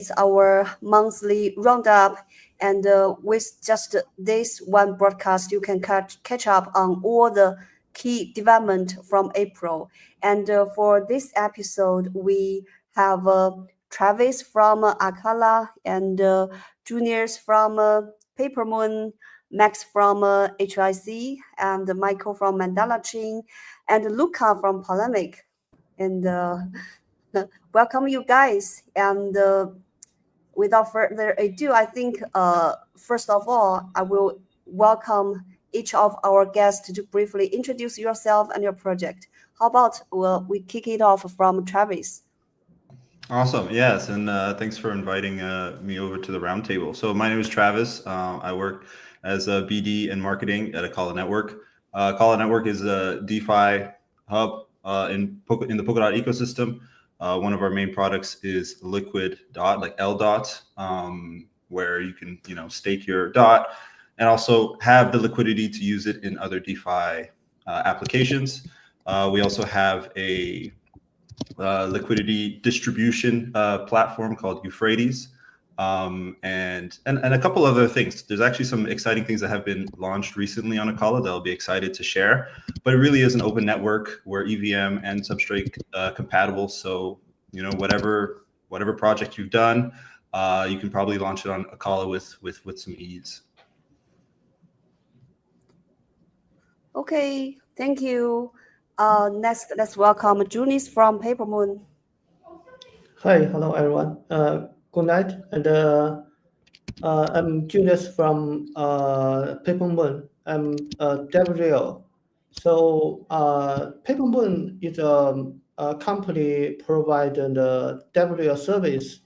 It's our monthly roundup, and with just this one broadcast, you can catch up on all the key development from April. And for this episode, we have Travis from Akala and juniors from Papermoon, Max from HIC, and Michael from Mandala Chain, and Luca from Polemic. And welcome you guys. And without further ado, I think first of all, I will welcome each of our guests to briefly introduce yourself and your project. How about we kick it off from Travis? Awesome. Yes. And thanks for inviting me over to the roundtable. So my name is Travis. I work as a BD and marketing at Akala Network. Akala Network is a DeFi hub in the Polkadot ecosystem. One of our main products is Liquid Dot, like L Dot, where you can, stake your dot and also have the liquidity to use it in other DeFi applications. We also have a liquidity distribution platform called Euphrates, and a couple other things. There's actually some exciting things that have been launched recently on Akala that I'll be excited to share. But it really is an open network where EVM and Substrate compatible. So whatever project you've done, you can probably launch it on Akala with some ease. Okay, thank you. Next, let's welcome Junis from Papermoon. Hi, hello everyone. Good night, and I'm Julius from Papermoon. I'm Gabriel. So Papermoon is a company providing the DevRel service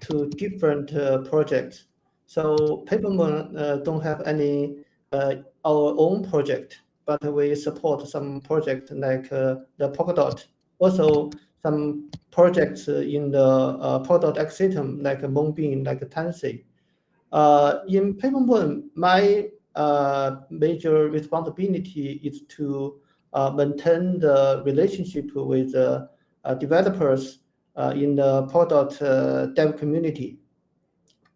to different projects. So Papermoon don't have any our own project, but we support some projects like the Polkadot. Also, some projects in the Polkadot ecosystem like Moonbeam, like Tansy. In Papermoon, my major responsibility is to maintain the relationship with developers in the Polkadot dev community.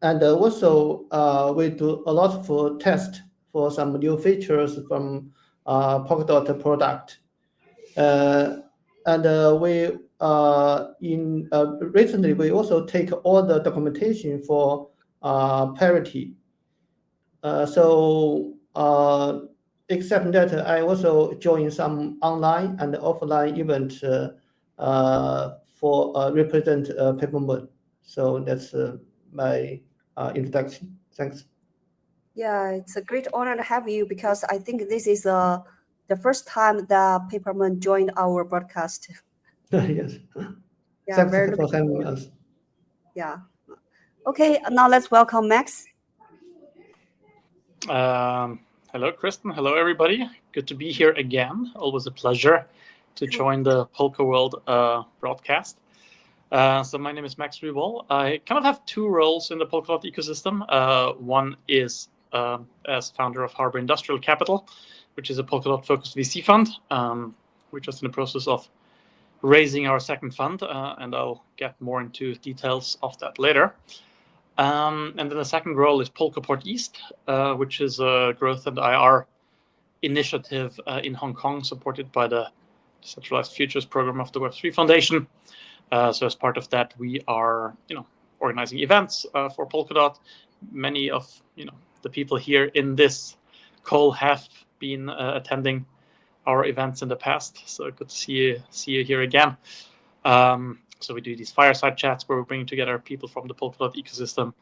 And also, we do a lot of tests for some new features from Polkadot product. And we recently we also take all the documentation for parity. Except that I also join some online and offline events for represent Papermoon. So that's my introduction. Thanks. Yeah, it's a great honor to have you because I think this is the first time that Papermoon joined our broadcast. Yes. Yeah, Thanks very for having us. Yeah. Okay, now let's welcome Max. Hello, Kristen. Hello, everybody. Good to be here again. Always a pleasure to join the Polka World broadcast. So my name is Max Riewol. I kind of have two roles in the Polkadot ecosystem. One is as founder of Harbor Industrial Capital, which is a Polkadot-focused VC fund. We're just in the process of raising our second fund, and I'll get more into details of that later. And then the second role is Polkaport East, which is a growth and IR initiative in Hong Kong, supported by the Decentralized Futures Program of the Web3 Foundation. So as part of that, we are, organizing events for Polkadot. Many of, the people here in this call have been attending our events in the past. So good to see you here again. So we do these fireside chats where we're bringing together people from the Polkadot ecosystem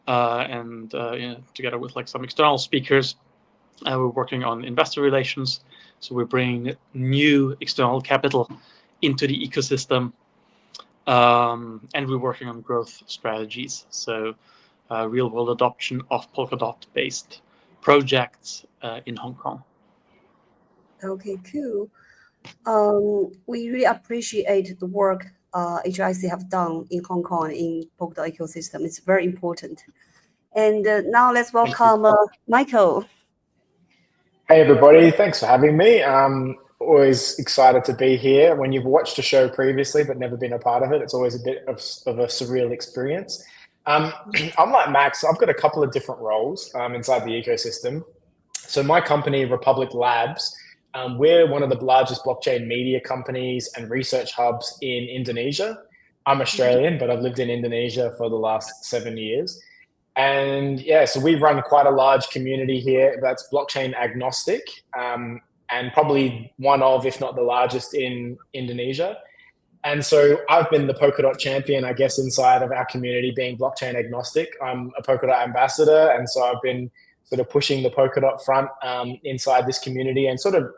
and together with some external speakers. We're working on investor relations. So we're bringing new external capital into the ecosystem. And we're working on growth strategies. So real world adoption of Polkadot-based projects in Hong Kong. Okay, cool. We really appreciate the work HIC have done in Hong Kong in Polkadot ecosystem. It's very important. And now let's welcome Michael. Hey everybody, thanks for having me. Always excited to be here. When you've watched a show previously but never been a part of it, it's always a bit of a surreal experience. I'm like Max. I've got a couple of different roles inside the ecosystem. So my company, Republic Labs, we're one of the largest blockchain media companies and research hubs in Indonesia. I'm Australian, but I've lived in Indonesia for the last 7 years. And yeah, so we run quite a large community here that's blockchain agnostic, and probably one of, if not the largest in Indonesia. And so I've been the Polkadot champion, I guess, inside of our community, being blockchain agnostic. I'm a Polkadot ambassador, and so I've been sort of pushing the Polkadot front inside this community and sort of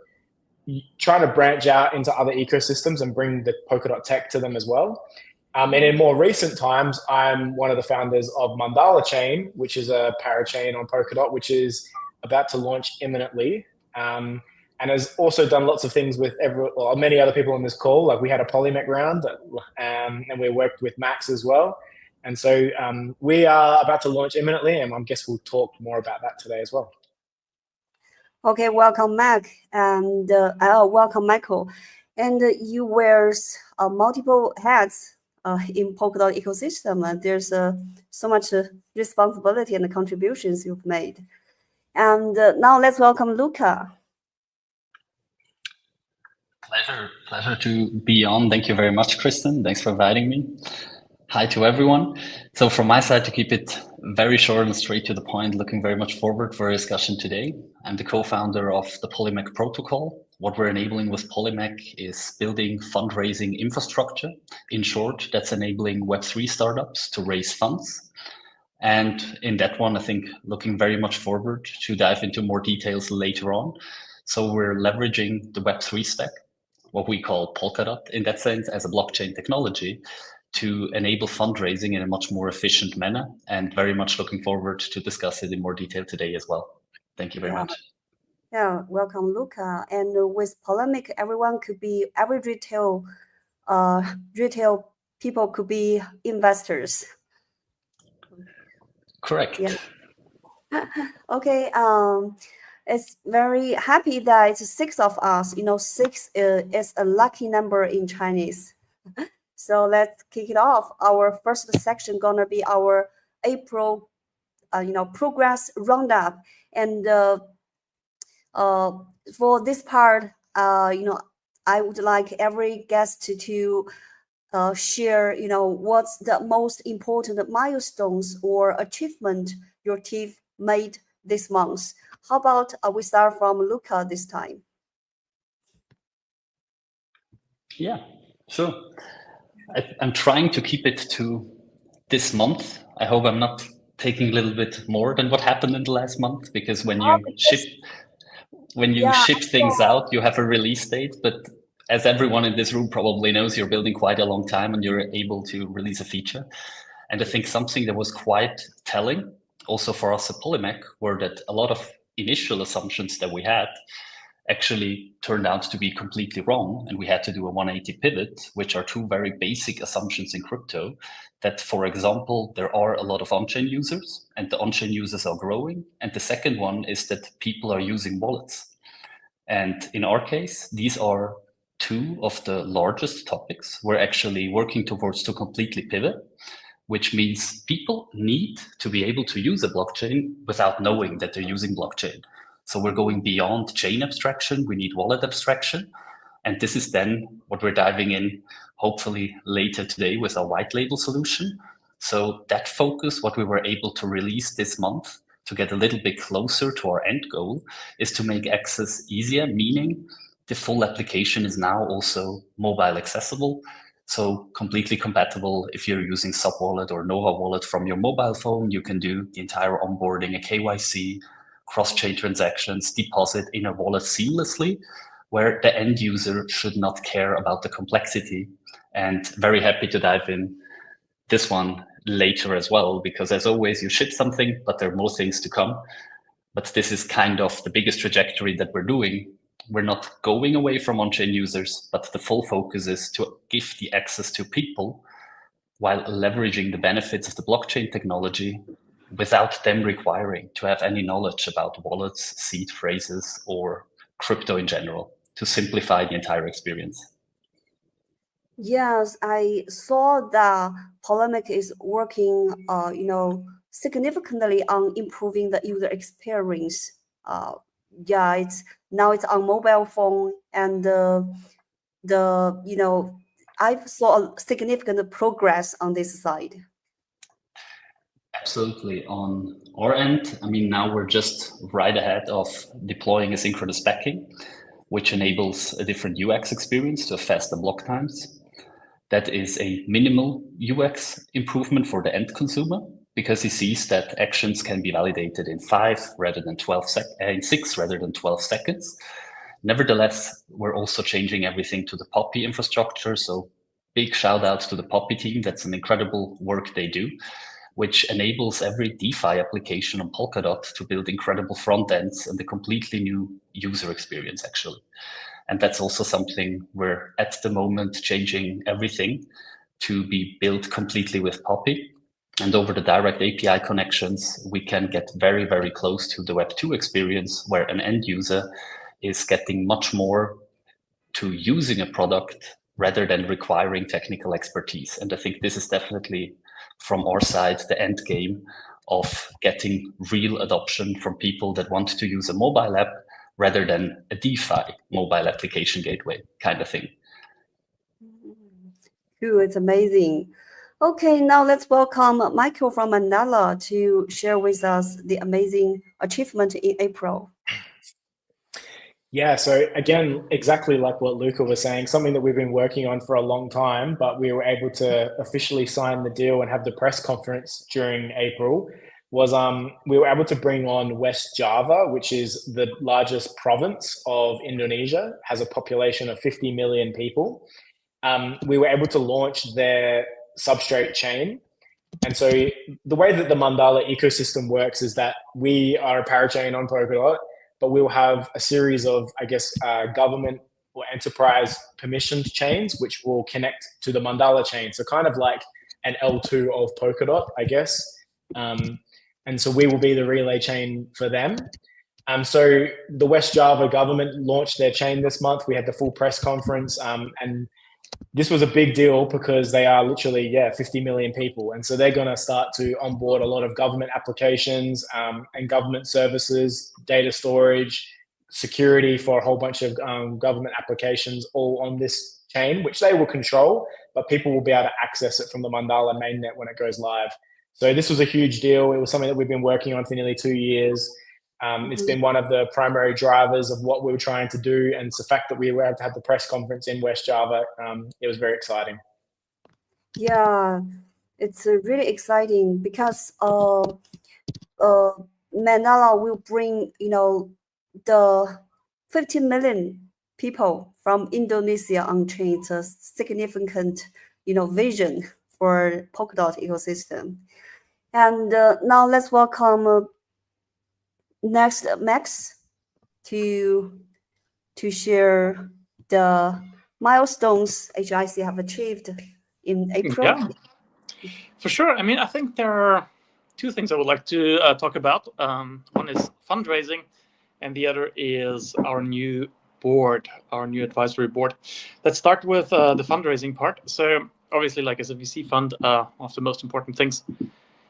trying to branch out into other ecosystems and bring the Polkadot tech to them as well. And in more recent times, I'm one of the founders of Mandala Chain, which is a parachain on Polkadot, which is about to launch imminently. And has also done lots of things with many other people on this call. Like we had a Polymech round, and we worked with Max as well. And so we are about to launch imminently, and I guess we'll talk more about that today as well. Okay, welcome, Mac, and welcome, Michael. And you wear multiple hats in Polkadot ecosystem, and there's so much responsibility and contributions you've made. And now let's welcome Luca. Pleasure to be on. Thank you very much, Kristen. Thanks for inviting me. Hi to everyone. So from my side, to keep it very short and straight to the point, looking very much forward for a discussion today. I'm the co-founder of the Polymech protocol. What we're enabling with Polymech is building fundraising infrastructure. In short, that's enabling Web3 startups to raise funds. And in that one, I think looking very much forward to dive into more details later on. So we're leveraging the Web3 stack, what we call Polkadot in that sense, as a blockchain technology to enable fundraising in a much more efficient manner, and very much looking forward to discuss it in more detail today as well. Thank you very much. Yeah, welcome, Luca. And with Polymech, every retail people could be investors. Correct. Yeah. Okay. It's very happy that it's 6 of us. 6 is a lucky number in Chinese. So let's kick it off. Our first section gonna be our April, progress roundup. And for this part, I would like every guest to share, what's the most important milestones or achievement your team made this month. How about we start from Luca this time? Yeah, sure. I'm trying to keep it to this month. I hope I'm not taking a little bit more than what happened in the last month, because when you ship things out, you have a release date. But as everyone in this room probably knows, you're building quite a long time and you're able to release a feature. And I think something that was quite telling also for us at Polymech were that a lot of initial assumptions that we had actually turned out to be completely wrong. And we had to do a 180 pivot, which are two very basic assumptions in crypto. That, for example, there are a lot of on-chain users and the on-chain users are growing. And the second one is that people are using wallets. And in our case, these are two of the largest topics we're actually working towards to completely pivot, which means people need to be able to use a blockchain without knowing that they're using blockchain. So we're going beyond chain abstraction, we need wallet abstraction. And this is then what we're diving in, hopefully later today with our white label solution. So that focus, what we were able to release this month to get a little bit closer to our end goal, is to make access easier, meaning the full application is now also mobile accessible. So completely compatible. If you're using SubWallet or Nova Wallet from your mobile phone, you can do the entire onboarding, a KYC, cross-chain transactions, deposit in a wallet seamlessly, where the end user should not care about the complexity. And very happy to dive in this one later as well, because as always, you ship something, but there are more things to come. But this is kind of the biggest trajectory that we're doing. We're not going away from on-chain users, but the full focus is to give the access to people while leveraging the benefits of the blockchain technology without them requiring to have any knowledge about wallets, seed phrases, or crypto in general, to simplify the entire experience. Yes, I saw that Polemic is working, significantly on improving the user experience. Yeah, it's on mobile phone, and I saw a significant progress on this side. Absolutely. On our end, I mean, now we're just right ahead of deploying asynchronous backing, which enables a different UX experience to have faster block times. That is a minimal UX improvement for the end consumer because he sees that actions can be validated in 6 rather than 12 seconds. Nevertheless, we're also changing everything to the Poppy infrastructure. So big shout out to the Poppy team. That's an incredible work they do, which enables every DeFi application on Polkadot to build incredible front ends and a completely new user experience, actually. And that's also something we're at the moment changing everything to be built completely with Poppy. And over the direct API connections, we can get very, very close to the Web2 experience where an end user is getting much more to using a product rather than requiring technical expertise. And I think this is definitely from our side the end game of getting real adoption from people that want to use a mobile app rather than a DeFi mobile application gateway kind of thing. Cool, it's amazing. Okay, now let's welcome Michael from Manila to share with us the amazing achievement in April. Yeah, so again, exactly like what Luca was saying, something that we've been working on for a long time, but we were able to officially sign the deal and have the press conference during April, was we were able to bring on West Java, which is the largest province of Indonesia, has a population of 50 million people. We were able to launch their substrate chain. And so the way that the Mandala ecosystem works is that we are a parachain on Polkadot, but we will have a series of, government or enterprise permissioned chains, which will connect to the Mandala chain. So kind of like an L2 of Polkadot, I guess. And so we will be the relay chain for them. So the West Java government launched their chain this month. We had the full press conference, and this was a big deal because they are literally, 50 million people. And so they're going to start to onboard a lot of government applications and government services, data storage, security for a whole bunch of government applications all on this chain, which they will control, but people will be able to access it from the Mandala mainnet when it goes live. So this was a huge deal. It was something that we've been working on for nearly 2 years. It's been one of the primary drivers of what we were trying to do. And it's the fact that we were able to have the press conference in West Java. It was very exciting. Yeah, it's really exciting because Manila will bring, the 50 million people from Indonesia on chain. It's a significant, vision for Polkadot ecosystem. And now let's welcome next Max to share the milestones HIC have achieved in April. Yeah, for sure. I mean, I think there are two things I would like to talk about. One is fundraising, and the other is our new board, our new advisory board. Let's start with the fundraising part. So obviously, like as a VC fund, one of the most important things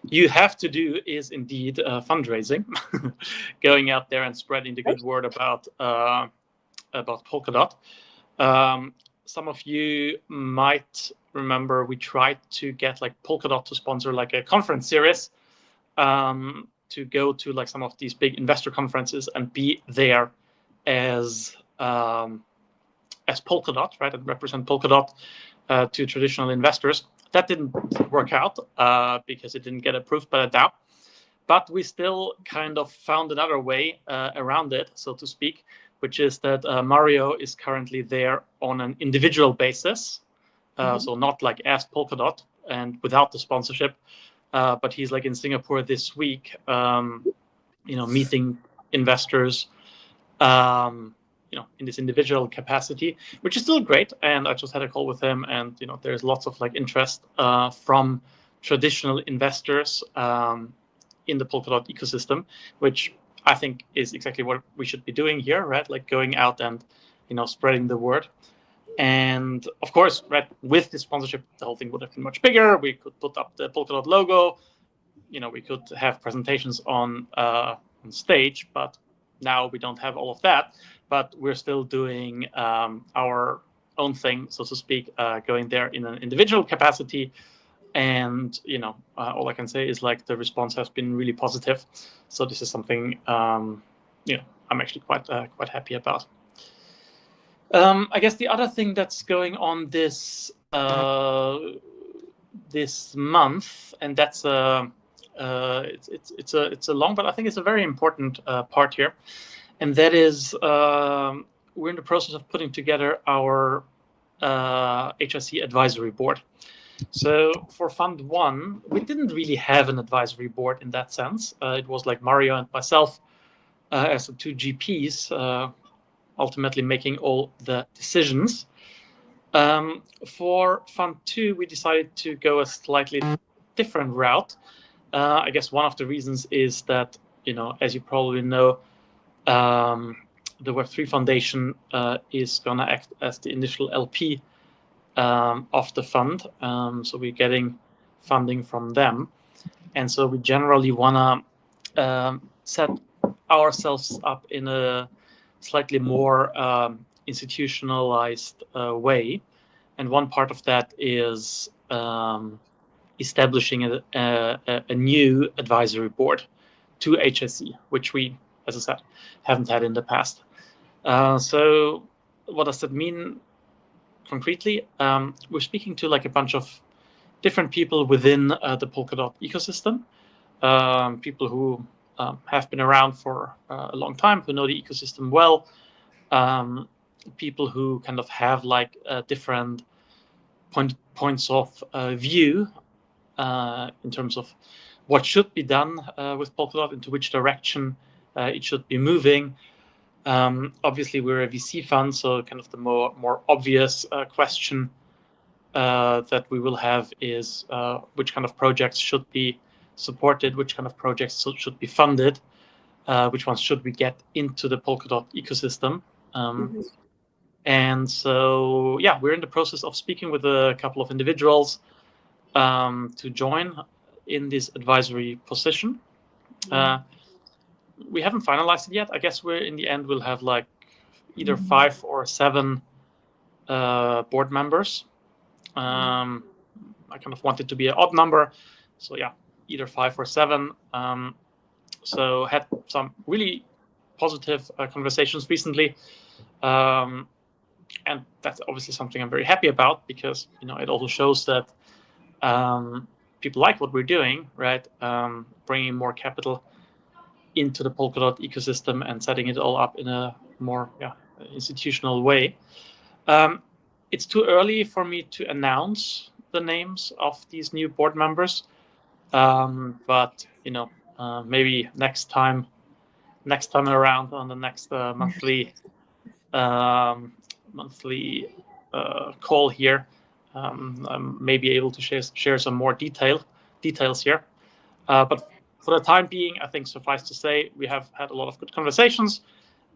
you have to do is indeed fundraising, going out there and spreading the good word about Polkadot. Some of you might remember we tried to get like Polkadot to sponsor like a conference series to go to like some of these big investor conferences and be there as Polkadot, right, and represent Polkadot to traditional investors. That didn't work out because it didn't get approved by the DAO. But we still kind of found another way around it, so to speak, which is that Mario is currently there on an individual basis. So not like as Polkadot and without the sponsorship, but he's like in Singapore this week, meeting investors, in this individual capacity, which is still great. And I just had a call with him, and there's lots of like interest from traditional investors in the Polkadot ecosystem, which I think is exactly what we should be doing here, right? Like going out and spreading the word. And of course, right, with the sponsorship, the whole thing would have been much bigger. We could put up the Polkadot logo. We could have presentations on stage, but now we don't have all of that. But we're still doing our own thing, so to speak, going there in an individual capacity. And all I can say is like the response has been really positive. So this is something I'm actually quite happy about. I guess the other thing that's going on this month, and that's it's a long, but I think it's a very important part here, and that is we're in the process of putting together our HIC advisory board. So for Fund 1, we didn't really have an advisory board in that sense. It was like Mario and myself as the two GPs ultimately making all the decisions. For Fund 2, we decided to go a slightly different route. I guess one of the reasons is that, as you probably know, the Web3 Foundation is going to act as the initial LP of the fund. So we're getting funding from them. And so we generally want to set ourselves up in a slightly more institutionalized way. And one part of that is establishing a new advisory board to HIC, which we, as I said, haven't had in the past. So what does that mean concretely? We're speaking to like a bunch of different people within the Polkadot ecosystem, people who have been around for a long time, who know the ecosystem well, people who kind of have like different points of view in terms of what should be done with Polkadot, into which direction it should be moving. Obviously, we're a VC fund, so kind of the more obvious question that we will have is which kind of projects should be supported, which kind of projects should be funded, which ones should we get into the Polkadot ecosystem. And so, yeah, we're in the process of speaking with a couple of individuals to join in this advisory position. We haven't finalized it yet. I guess in the end, we'll have like either 5 or 7 board members. I kind of want it to be an odd number. So yeah, either 5 or 7. So had some really positive conversations recently. And that's obviously something I'm very happy about, because it also shows that people like what we're doing, right? Bringing more capital into the Polkadot ecosystem and setting it all up in a more institutional way. It's too early for me to announce the names of these new board members, but maybe next time around on the next monthly call here, I may be able to share some more details here. But for the time being, I think suffice to say, we have had a lot of good conversations,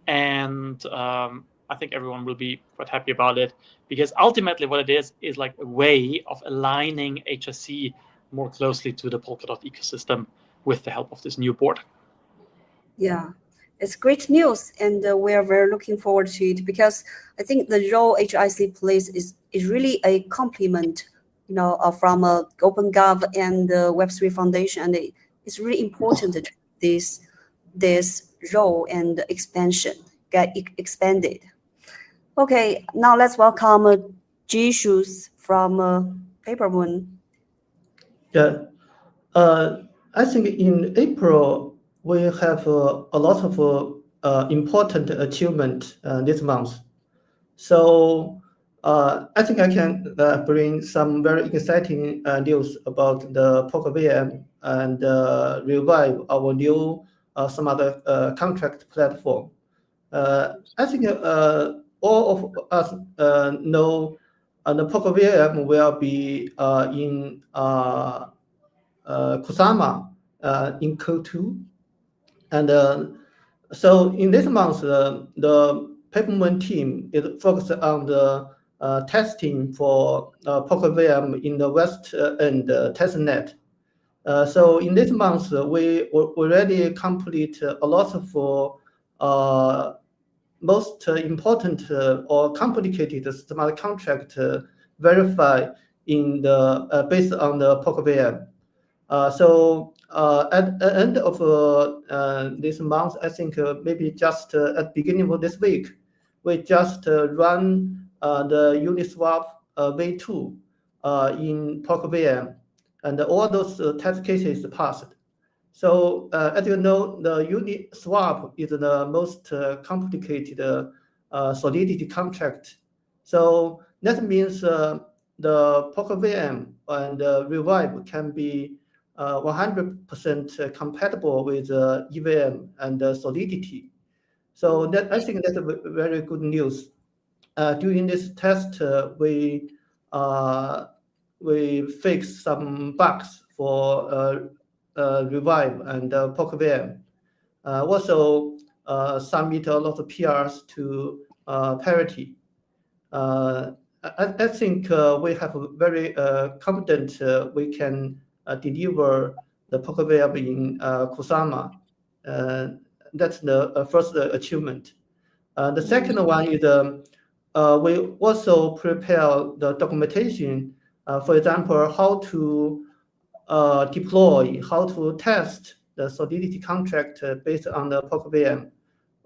and I think everyone will be quite happy about it, because ultimately what it is like a way of aligning HIC more closely to the Polkadot ecosystem with the help of this new board. Yeah, it's great news, and we are very looking forward to it, because I think the role HIC plays is really a complement, from OpenGov and the Web3 Foundation, and it's really important that this role and expansion get expanded. Okay, now let's welcome Jishus from Papermoon. Yeah, I think in April we have a lot of important achievement this month. So I think I can bring some very exciting news about the PolkaVM and revive our new some other contract platform. I think all of us know the PolkaVM will be in Kusama in Q2. And so in this month, the Papermoon team is focused on the testing for PokerVM in the West End testnet. So in this month, we already complete a lot of most important or complicated smart contract verify in the based on the PokerVM. So at the end of this month, I think maybe just at the beginning of this week, we just run the Uniswap V2 in PokerVM, and all those test cases passed. So as you know, the Uniswap is the most complicated solidity contract. So that means the PokerVM and Revive can be 100% compatible with EVM and Solidity. So that I think that's a very good news. During this test, we fixed some bugs for Revive and PokerVM. Also submit a lot of PRs to parity. I think we have a very confident we can deliver the PokerVM in Kusama. That's the first achievement. The second one is we also prepare the documentation, for example, how to deploy, how to test the Solidity contract based on the PokerVM.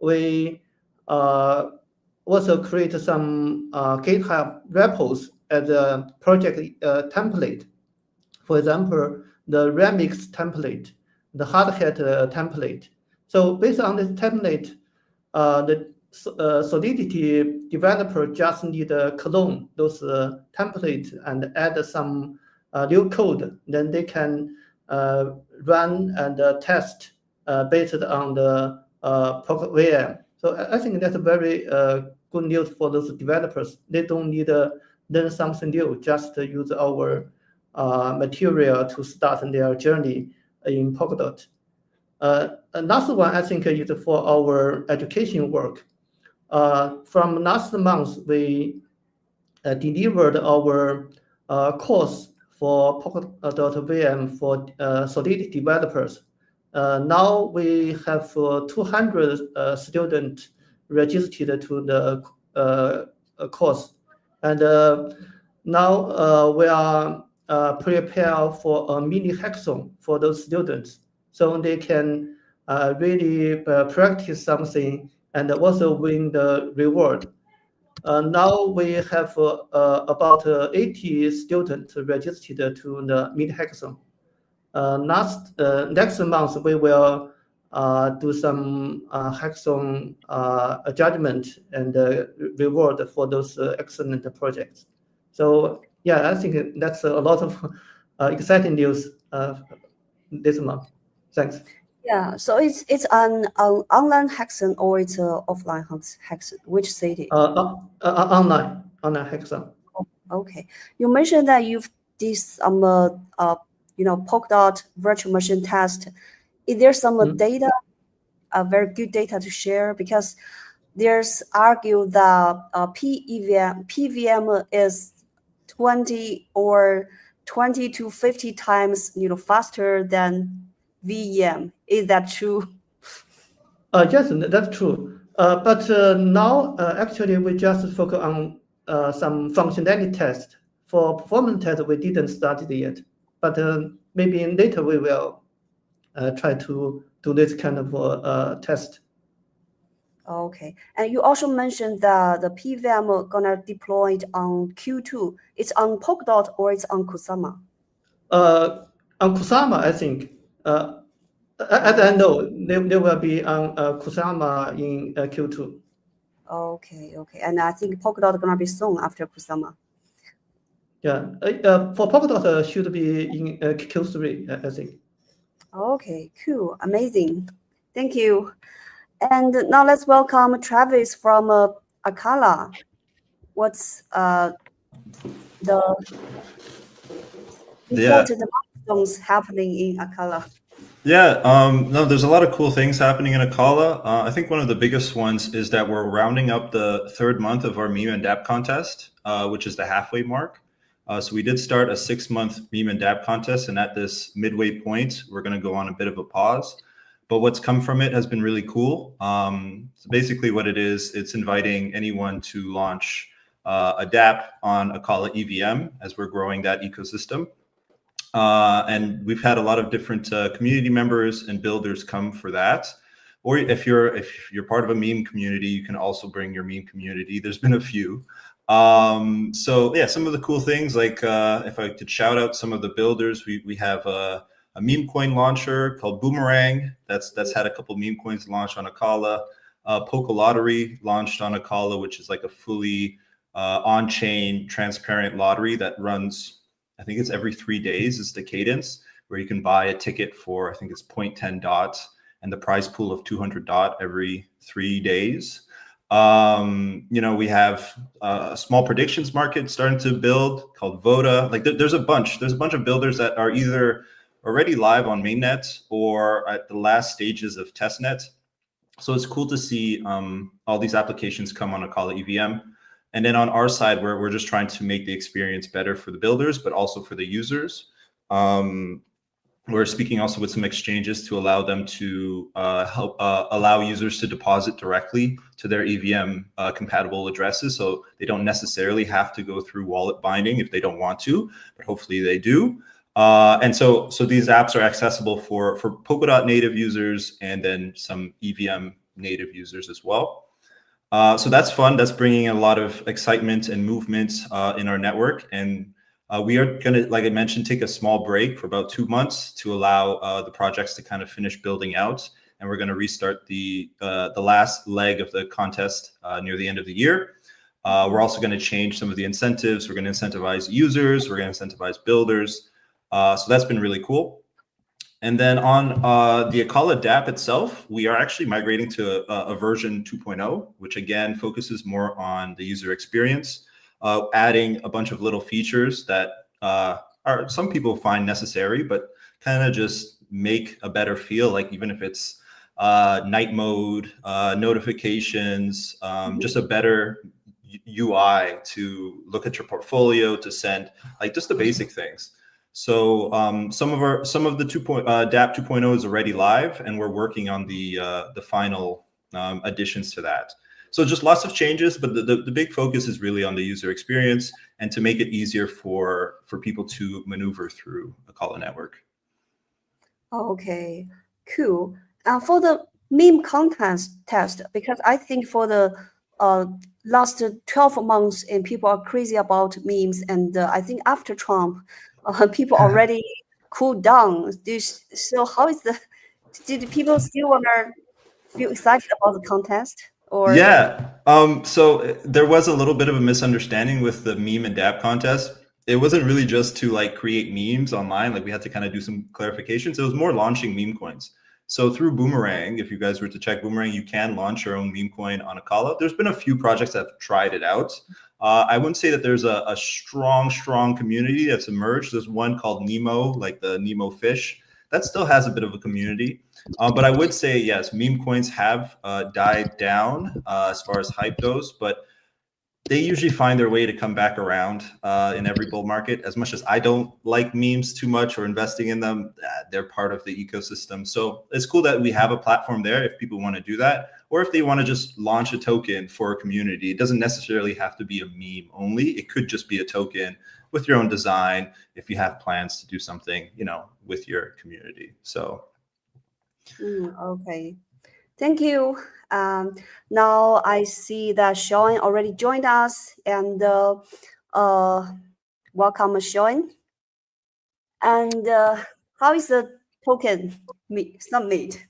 We also create some GitHub repos as a project template. For example, the remix template, the hard hat template. So based on this template, the Solidity developer just need to clone those templates and add some new code. Then they can run and test based on the PokerVM. So I think that's a very good news for those developers. They don't need to learn something new, just use our material to start their journey in Polkadot. Last one, I think, is for our education work. From last month, we delivered our course for Polkadot VM for Solidity developers. Now we have 200 students registered to the course, and now we are prepared for a mini hackathon for those students, so they can really practice something and also win the reward. Now we have about 80 students registered to the mini hackathon. Next month we will do some hackathon judgment and reward for those excellent projects. So yeah, I think that's a lot of exciting news this month. Thanks. Yeah, so it's an online hackathon or it's an offline hackathon? Which city? Online hackathon. Okay, you mentioned that you've this Polkadot virtual machine test. Is there some data, very good data to share? Because there's argued that PVM is 20 to 50 times faster than VM. Is that true? Yes, that's true. But now actually we just focus on some functionality test. For performance test, we didn't start it yet. But maybe later we will try to do this kind of test. Okay, and you also mentioned that the PVM gonna deploy it on Q2. It's on Polkadot or it's on Kusama? On Kusama, I think. As I know, they will be on Kusama in Q2. Okay, and I think Polkadot gonna be soon after Kusama. Yeah, for Polkadot should be in Q3, I think. Okay, cool, amazing, thank you. And now let's welcome Travis from Acala. What's the important milestones happening in Acala? Yeah, no, there's a lot of cool things happening in Akala. I think one of the biggest ones is that we're rounding up the third month of our meme and dApp contest, which is the halfway mark. So we did start a 6-month meme and dApp contest, and at this midway point, we're going to go on a bit of a pause. But what's come from it has been really cool. So basically, what it is, it's inviting anyone to launch a dApp on Akala EVM as we're growing that ecosystem. And we've had a lot of different community members and builders come for that. Or if you're part of a meme community, you can also bring your meme community. There's been a few. So yeah, some of the cool things, like if I could shout out some of the builders, we have a meme coin launcher called Boomerang. That's had a couple meme coins launched on Akala. Polkadot launched on Akala, which is like a fully on-chain transparent lottery that runs, I think it's every 3 days is the cadence, where you can buy a ticket for, I think it's 0.10 dots and the prize pool of 200 dot every 3 days. We have a small predictions market starting to build called Voda. Like there's a bunch of builders that are either already live on mainnet or at the last stages of testnet. So it's cool to see all these applications come on Akala EVM. And then on our side, we're just trying to make the experience better for the builders, but also for the users. We're speaking also with some exchanges to allow them to help allow users to deposit directly to their EVM compatible addresses. So they don't necessarily have to go through wallet binding if they don't want to, but hopefully they do. And so these apps are accessible for Polkadot native users and then some EVM native users as well. So that's fun. That's bringing a lot of excitement and movement in our network. And we are going to, like I mentioned, take a small break for about 2 months to allow the projects to kind of finish building out. And we're going to restart the last leg of the contest near the end of the year. We're also going to change some of the incentives. We're going to incentivize users. We're going to incentivize builders. So that's been really cool. And then on the Akala dApp itself, we are actually migrating to a version 2.0, which again focuses more on the user experience, adding a bunch of little features that are some people find necessary, but kind of just make a better feel. Like even if it's night mode, notifications, just a better UI to look at your portfolio, to send, like just the basic things. So some of the dApp 2.0 is already live, and we're working on the final additions to that. So just lots of changes, but the big focus is really on the user experience and to make it easier for people to maneuver through Akala network. Okay, cool. For the meme contest test, because I think for the last 12 months, and people are crazy about memes, and I think after Trump, people already cooled down. So how is did people still wanna feel excited about the contest? Or Yeah. So there was a little bit of a misunderstanding with the meme and dApp contest. It wasn't really just to like create memes online. Like we had to kind of do some clarifications. It was more launching meme coins. So through Boomerang, if you guys were to check Boomerang, you can launch your own meme coin on Akala. There's been a few projects that have tried it out. I wouldn't say that there's a strong community that's emerged. There's one called Nemo, like the Nemo fish, that still has a bit of a community. But I would say, yes, meme coins have died down as far as hype goes, but they usually find their way to come back around in every bull market. As much as I don't like memes too much or investing in them, they're part of the ecosystem. So it's cool that we have a platform there if people want to do that, or if they want to just launch a token for a community. It doesn't necessarily have to be a meme only. It could just be a token with your own design if you have plans to do something, with your community. So. okay. Thank you. Now I see that Sean already joined us, and welcome, Sean. And how is the token summit?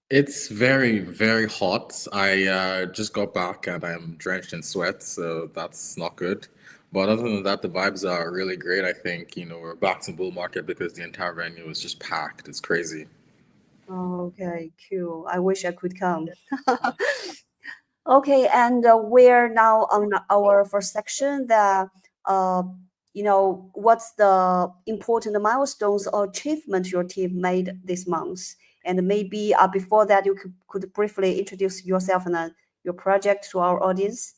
It's very, very hot. I just got back and I'm drenched in sweat, so that's not good. But other than that, the vibes are really great. I think, we're back to bull market because the entire venue is just packed. It's crazy. Okay, cool. I wish I could come. Okay, and we're now on our first section, the what's the important milestones or achievement your team made this month? And maybe before that, you could briefly introduce yourself and your project to our audience.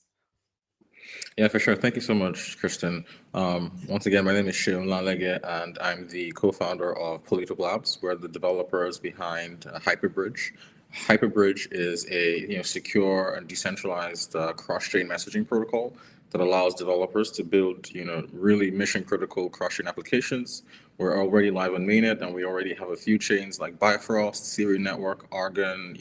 Yeah, for sure. Thank you so much, Kristen. Once again, my name is Sheon Lalege, and I'm the co-founder of Polkadot Labs. We're the developers behind Hyperbridge. Hyperbridge is a secure and decentralized cross-chain messaging protocol that allows developers to build really mission-critical cross-chain applications. We're already live on mainnet, and we already have a few chains like Bifrost, Siri Network, Argon,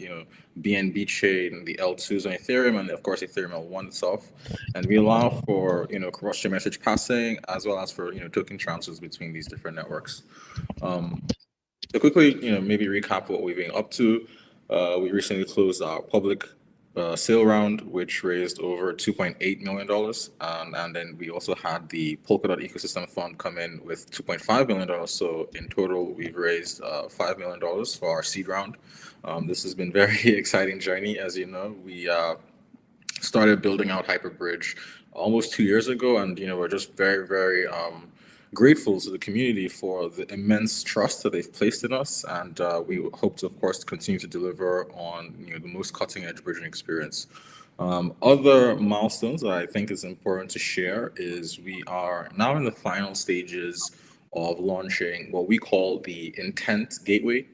BNB chain, the L2s on Ethereum, and of course Ethereum L1 itself. And we allow for cross-chain message passing as well as for token transfers between these different networks. To quickly maybe recap what we've been up to. We recently closed our public sale round, which raised over $2.8 million. And then we also had the Polkadot Ecosystem Fund come in with $2.5 million. So in total, we've raised $5 million for our seed round. This has been a very exciting journey. As you know, we started building out Hyperbridge almost 2 years ago. And, we're just very, very grateful to the community for the immense trust that they've placed in us, and we hope to, of course, continue to deliver on the most cutting-edge bridging experience. Other milestones that I think is important to share is we are now in the final stages of launching what we call the Intent Gateway.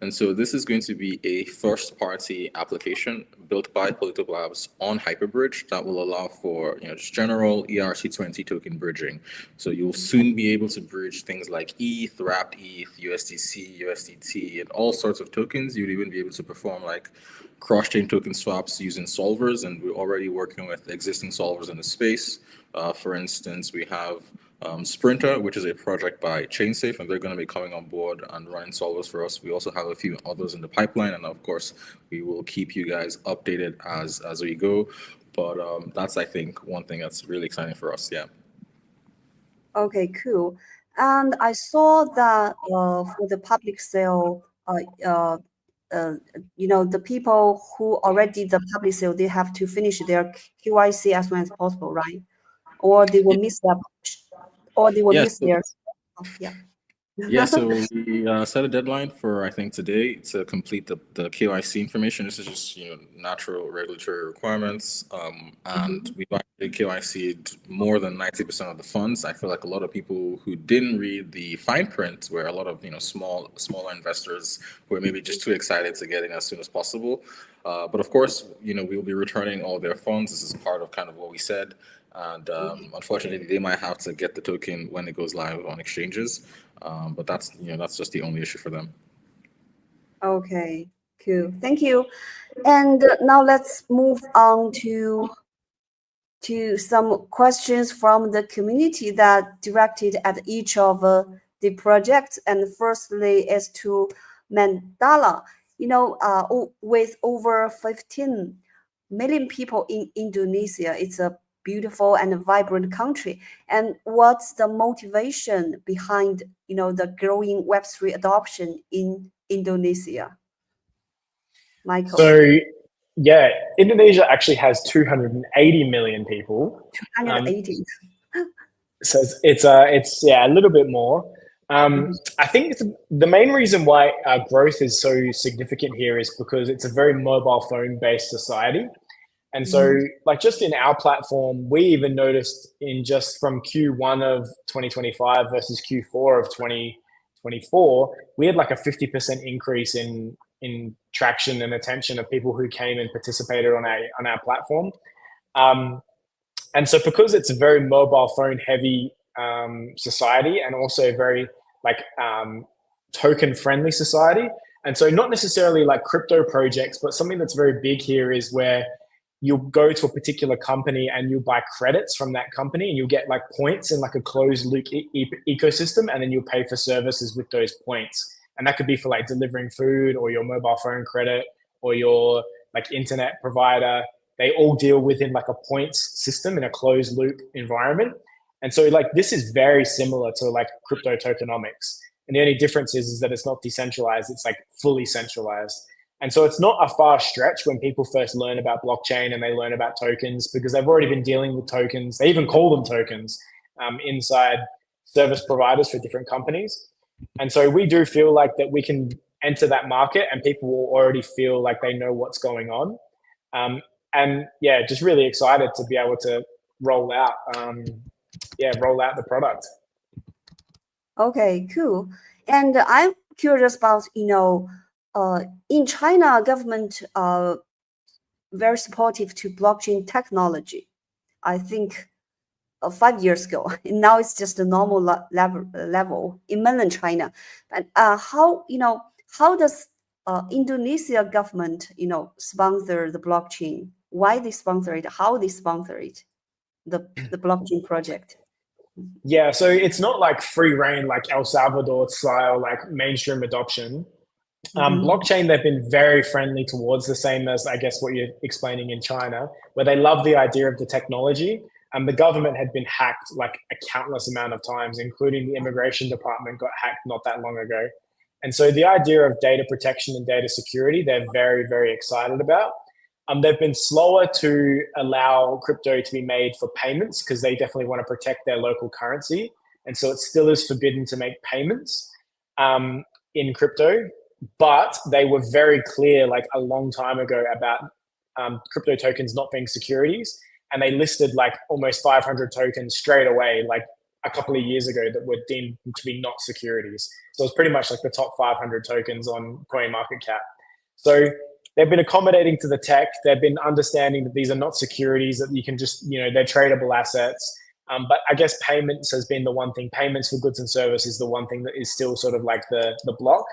And so this is going to be a first-party application built by Polkadot Labs on Hyperbridge that will allow for just general ERC20 token bridging. So you'll soon be able to bridge things like ETH, wrapped ETH, USDC, USDT, and all sorts of tokens. You'd even be able to perform like cross-chain token swaps using solvers, and we're already working with existing solvers in the space. For instance, we have Sprinter, which is a project by ChainSafe, and they're going to be coming on board and running solvers for us. We also have a few others in the pipeline, and of course, we will keep you guys updated as we go. But that's, I think, one thing that's really exciting for us. Yeah. Okay, cool. And I saw that for the public sale, the people who already did the public sale, they have to finish their KYC as soon as possible, right? Or they will miss their, miss their. Oh, yeah. Yeah, so we set a deadline for, I think, today to complete the KYC information. This is just, natural regulatory requirements. And we've actually KYC'd more than 90% of the funds. I feel like a lot of people who didn't read the fine print were a lot of, smaller investors who are maybe just too excited to get in as soon as possible. But of course, we'll be returning all their funds. This is part of kind of what we said. And unfortunately, they might have to get the token when it goes live on exchanges. But that's just the only issue for them. Okay, cool. Thank you. And now let's move on to some questions from the community that directed at each of the projects. And firstly is to Mandala. With over 15 million people in Indonesia, it's a beautiful and vibrant country. And what's the motivation behind the growing Web3 adoption in Indonesia? Michael. So yeah, Indonesia actually has 280 million people. 280. So it's a little bit more. I think the main reason why growth is so significant here is because it's a very mobile phone based society. And so like just in our platform, we even noticed in just from Q1 of 2025 versus Q4 of 2024, we had like a 50% increase in traction and attention of people who came and participated on our platform. And so because it's a very mobile phone heavy society and also very like token friendly society. And so not necessarily like crypto projects, but something that's very big here is where you'll go to a particular company and you'll buy credits from that company and you'll get like points in like a closed loop ecosystem, and then you'll pay for services with those points. And that could be for like delivering food or your mobile phone credit or your like internet provider. They all deal within like a points system in a closed loop environment. And so like this is very similar to like crypto tokenomics. And the only difference is that it's not decentralized, it's like fully centralized. And so it's not a far stretch when people first learn about blockchain and they learn about tokens, because they've already been dealing with tokens. They even call them tokens. inside service providers for different companies. And so we do feel like that we can enter that market and people will already feel like they know what's going on. And yeah, just really excited to be able to roll out the product. Okay, cool. And I'm curious about, in China, government very supportive to blockchain technology. I think 5 years ago. Now it's just a normal level in mainland China. But how does Indonesia government, sponsor the blockchain? Why they sponsor it? How they sponsor it? The blockchain project. Yeah, so it's not like free reign, like El Salvador style, like mainstream adoption. Blockchain, they've been very friendly towards, the same as I guess what you're explaining in China, where they love the idea of the technology. And the government had been hacked like a countless amount of times, including the immigration department got hacked not that long ago. And so the idea of data protection and data security, they're very, very excited about. They've been slower to allow crypto to be made for payments because they definitely want to protect their local currency. And so it still is forbidden to make payments in crypto. But they were very clear like a long time ago about crypto tokens not being securities. And they listed like almost 500 tokens straight away, like a couple of years ago, that were deemed to be not securities. So it's pretty much like the top 500 tokens on CoinMarketCap. So they've been accommodating to the tech. They've been understanding that these are not securities, that you can just, they're tradable assets. But I guess payments has been the one thing. Payments for goods and services is the one thing that is still sort of like the block.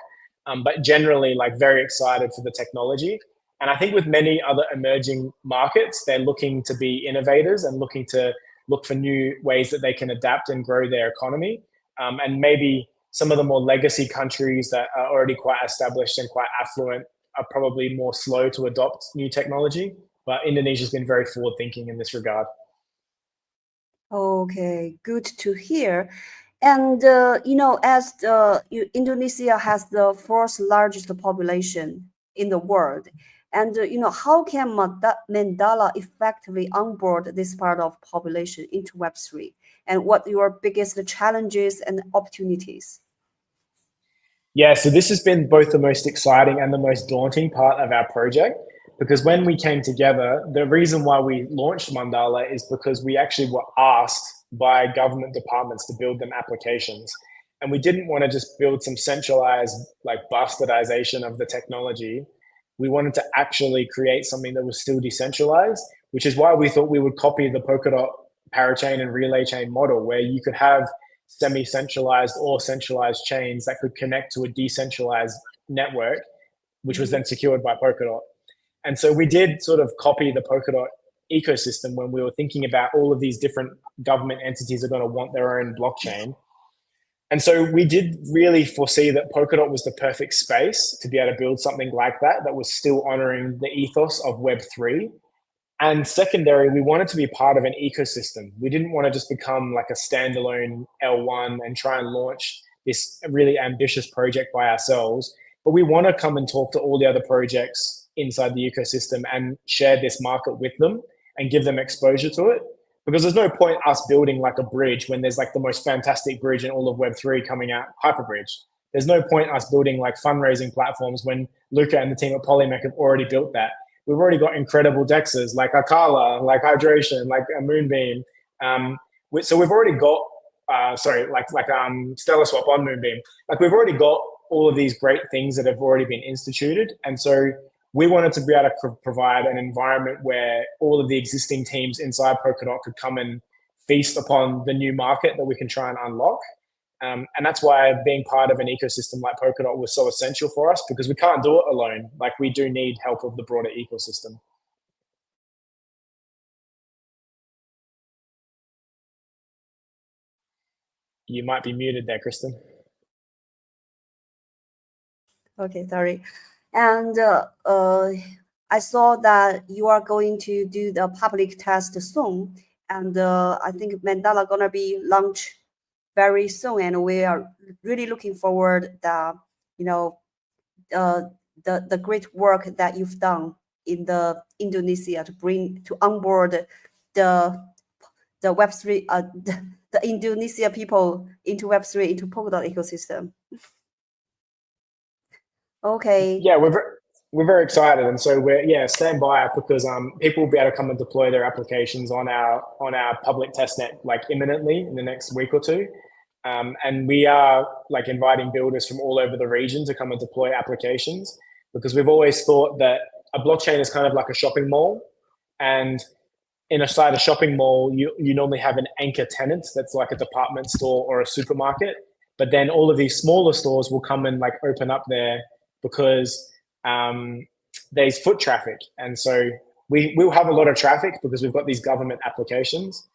But generally, like very excited for the technology. And I think with many other emerging markets, they're looking to be innovators and looking to look for new ways that they can adapt and grow their economy. And maybe some of the more legacy countries that are already quite established and quite affluent are probably more slow to adopt new technology. But Indonesia's been very forward thinking in this regard. Okay, good to hear. And, as Indonesia has the fourth largest population in the world, and, how can Mandala effectively onboard this part of population into Web3? And what are your biggest challenges and opportunities? Yeah, so this has been both the most exciting and the most daunting part of our project, because when we came together, the reason why we launched Mandala is because we actually were asked by government departments to build them applications. And we didn't want to just build some centralized like bastardization of the technology. We wanted to actually create something that was still decentralized, which is why we thought we would copy the Polkadot parachain and relay chain model, where you could have semi-centralized or centralized chains that could connect to a decentralized network, which was then secured by Polkadot. And so we did sort of copy the Polkadot ecosystem when we were thinking about all of these different government entities are going to want their own blockchain. And so we did really foresee that Polkadot was the perfect space to be able to build something like that, that was still honoring the ethos of Web3. And secondary, we wanted to be part of an ecosystem. We didn't want to just become like a standalone L1 and try and launch this really ambitious project by ourselves. But we want to come and talk to all the other projects inside the ecosystem and share this market with them and give them exposure to it. Because there's no point us building like a bridge when there's like the most fantastic bridge in all of Web3 coming out, Hyperbridge. There's no point us building like fundraising platforms when Luca and the team at Polymech have already built that. We've already got incredible dexes like Akala, like Hydration, like a Moonbeam. So we've already got, Stellar Swap on Moonbeam. Like we've already got all of these great things that have already been instituted. And so we wanted to be able to provide an environment where all of the existing teams inside Polkadot could come and feast upon the new market that we can try and unlock. And that's why being part of an ecosystem like Polkadot was so essential for us, because we can't do it alone. Like we do need help of the broader ecosystem. You might be muted there, Kristen. Okay, sorry. And I saw that you are going to do the public test soon. And I think Mandala gonna be launched very soon, and we are really looking forward that the great work that you've done in the Indonesia to onboard the the Web3 the Indonesia people into Web3 into Polkadot ecosystem. Okay. Yeah, we're very excited, and so we're stand by because people will be able to come and deploy their applications on our public testnet like imminently in the next week or two, and we are like inviting builders from all over the region to come and deploy applications, because we've always thought that a blockchain is kind of like a shopping mall, and inside a shopping mall you normally have an anchor tenant that's like a department store or a supermarket, but then all of these smaller stores will come and like open up there because there's foot traffic, and so we'll have a lot of traffic because we've got these government applications,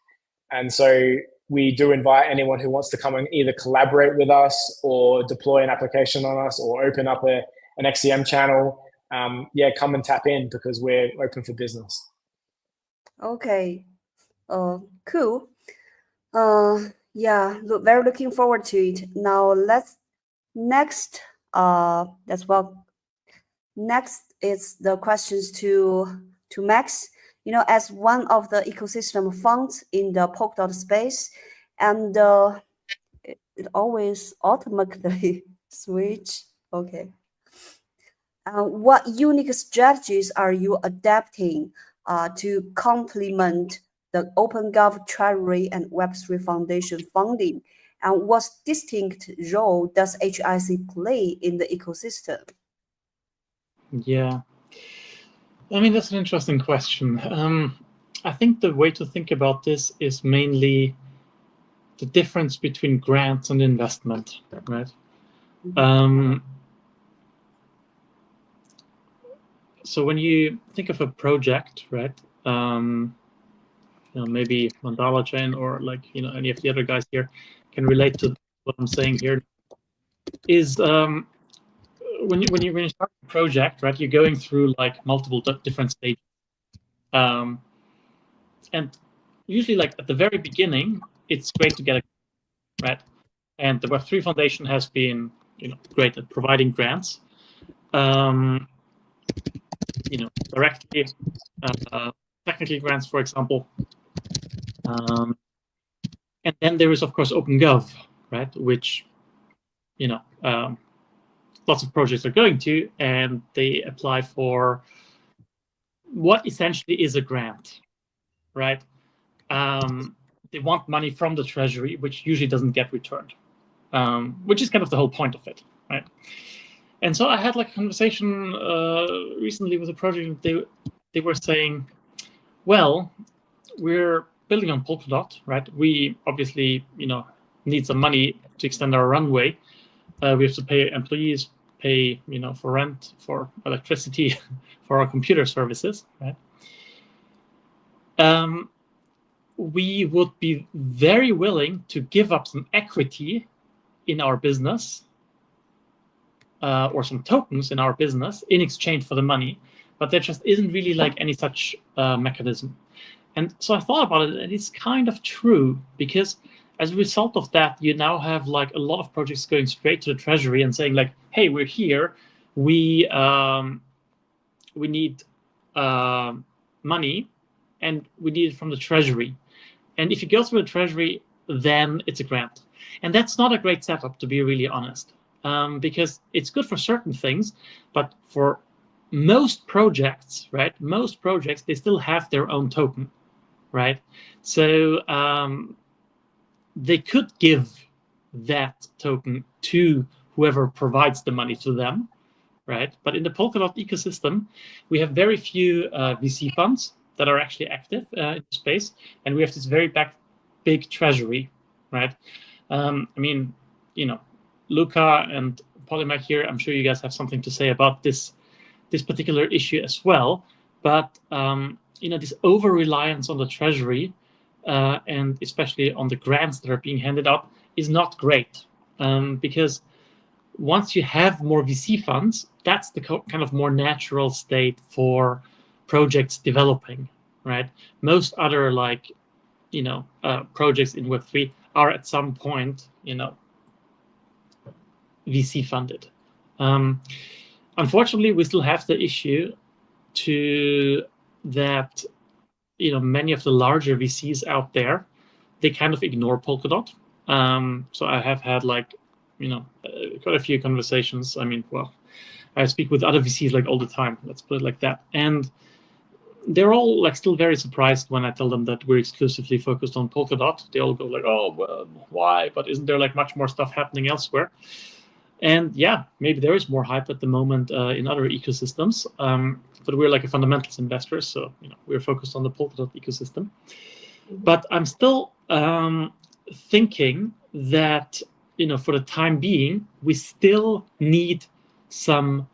and so we do invite anyone who wants to come and either collaborate with us or deploy an application on us or open up an XCM channel. Come and tap in because we're open for business. Okay. Cool. Very looking forward to it. Now next is the questions to Max. As one of the ecosystem funds in the Polkadot space, and it always automatically switch. Okay. What unique strategies are you adapting to complement the OpenGov Treasury and Web3 Foundation funding? And what distinct role does HIC play in the ecosystem? Yeah, I mean, that's an interesting question. I think the way to think about this is mainly the difference between grants and investment, right? So when you think of a project, right, maybe Mandala Chain or any of the other guys here can relate to what I'm saying here, is when you start a project, right, you're going through like multiple different stages, and usually like at the very beginning, it's great to get right, and the Web3 Foundation has been great at providing grants, directly, technically grants, for example. And then there is, of course, OpenGov, right, which, lots of projects are going to, and they apply for what essentially is a grant, right? They want money from the treasury, which usually doesn't get returned, which is kind of the whole point of it, right? And so I had like a conversation recently with a project. They were saying, well, we're building on Polkadot, right? We obviously, need some money to extend our runway. We have to pay employees, pay, for rent, for electricity, for our computer services, right? We would be very willing to give up some equity in our business, or some tokens in our business in exchange for the money, but there just isn't really like any such mechanism. And so I thought about it, and it's kind of true, because as a result of that, you now have like a lot of projects going straight to the treasury and saying like, hey, we're here, we need money, and we need it from the treasury. And if you go through the treasury, then it's a grant. And that's not a great setup, to be really honest, because it's good for certain things, but for most projects, right? Most projects, they still have their own token, right? So they could give that token to whoever provides the money to them, right? But in the Polkadot ecosystem, we have very few VC funds that are actually active in the space, and we have this very big treasury, right? I mean, Luca and Polymath here, I'm sure you guys have something to say about this particular issue as well. But this over-reliance on the treasury, and especially on the grants that are being handed out, is not great, because once you have more VC funds, that's the kind of more natural state for projects developing, right? Most other projects in Web3 are at some point, VC funded. Unfortunately, we still have the issue that many of the larger VCs out there they kind of ignore Polkadot. So I have had like, quite a few conversations. I mean, well, I speak with other VCs like all the time. Let's put it like that. And they're all like still very surprised when I tell them that we're exclusively focused on Polkadot. They all go like, "Oh, well, why? But isn't there like much more stuff happening elsewhere?" And yeah, maybe there is more hype at the moment in other ecosystems. But we're like a fundamentals investor, so we're focused on the Polkadot ecosystem. But I'm still thinking that for the time being, we still need some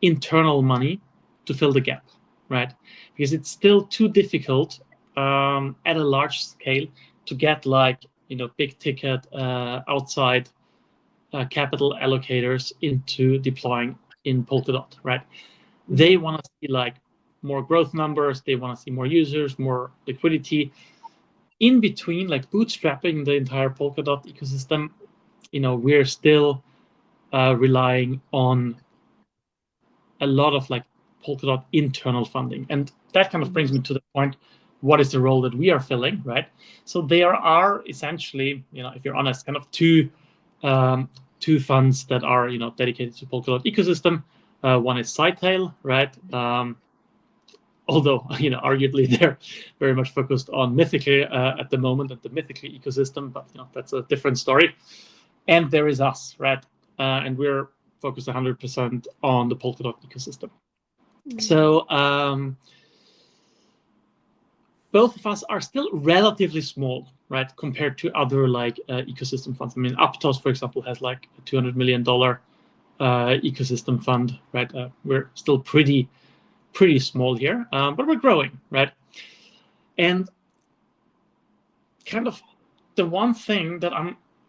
internal money to fill the gap, right? Because it's still too difficult at a large scale to get like big ticket outside capital allocators into deploying in Polkadot, right? They want to see like more growth numbers, they want to see more users, more liquidity. In between, like bootstrapping the entire Polkadot ecosystem, we're still relying on a lot of like Polkadot internal funding. And that kind of brings me to the point, what is the role that we are filling, right? So there are essentially, if you're honest, kind of two funds that are, dedicated to Polkadot ecosystem. One is Sidetail, right? Although, arguably they're very much focused on Mythically at the moment, at the Mythically ecosystem, but that's a different story. And there is us, right? And we're focused 100% on the Polkadot ecosystem. So both of us are still relatively small, right, compared to other like ecosystem funds. I mean, Aptos, for example, has like a $200 million ecosystem fund, right? We're still pretty small here, but we're growing, right? And kind of the one thing that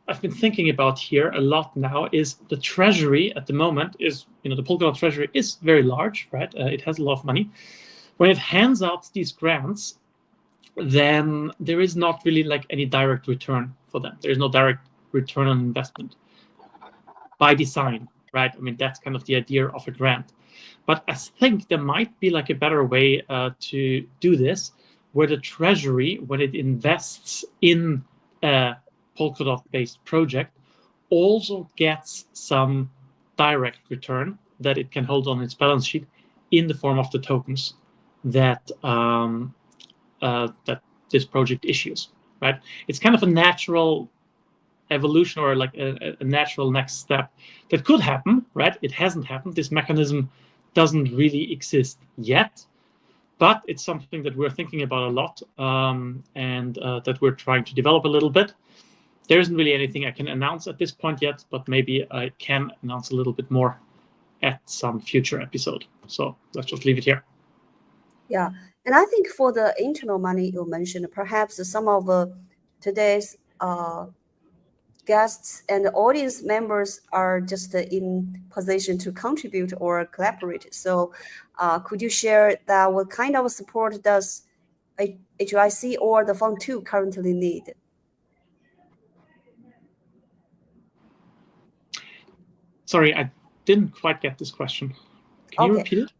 I've been thinking about here a lot now is the treasury at the moment is, the Polkadot treasury is very large, right? It has a lot of money. When it hands out these grants, then there is not really like any direct return for them. There is no direct return on investment by design, right? I mean, that's kind of the idea of a grant. But I think there might be like a better way to do this, where the treasury, when it invests in a Polkadot-based project, also gets some direct return that it can hold on its balance sheet in the form of the tokens that that this project issues, right? It's kind of a natural evolution, or like a natural next step that could happen, right? It hasn't happened. This mechanism doesn't really exist yet, but it's something that we're thinking about a lot, and that we're trying to develop a little bit. There isn't really anything I can announce at this point yet, but maybe I can announce a little bit more at some future episode. So let's just leave it here. Yeah, and I think for the internal money you mentioned, perhaps some of today's guests and audience members are just in position to contribute or collaborate. So could you share that what kind of support does HYC or the Fund 2 currently need? Sorry, I didn't quite get this question. Can you repeat it?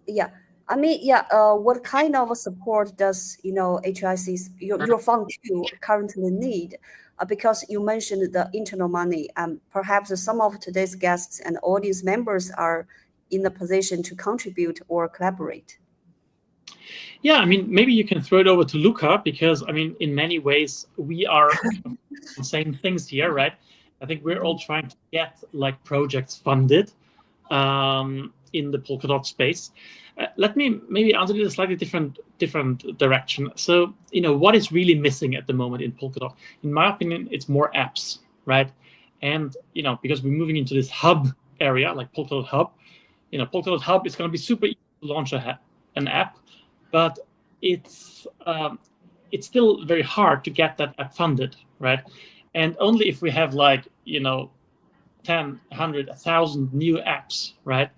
Yeah. I mean, what kind of support does HYC's your Fund 2 currently need? Because you mentioned the internal money, and perhaps some of today's guests and audience members are in the position to contribute or collaborate. Yeah, I mean, maybe you can throw it over to Luca, because I mean, in many ways, we are saying things here, right? I think we're all trying to get like projects funded in the Polkadot space. Let me maybe answer it a slightly different direction. So, what is really missing at the moment in Polkadot? In my opinion, it's more apps, right? And, because we're moving into this hub area, like Polkadot Hub, Polkadot Hub is going to be super easy to launch an app, but it's still very hard to get that app funded, right? And only if we have like, 10, 100, 1,000 new apps, right?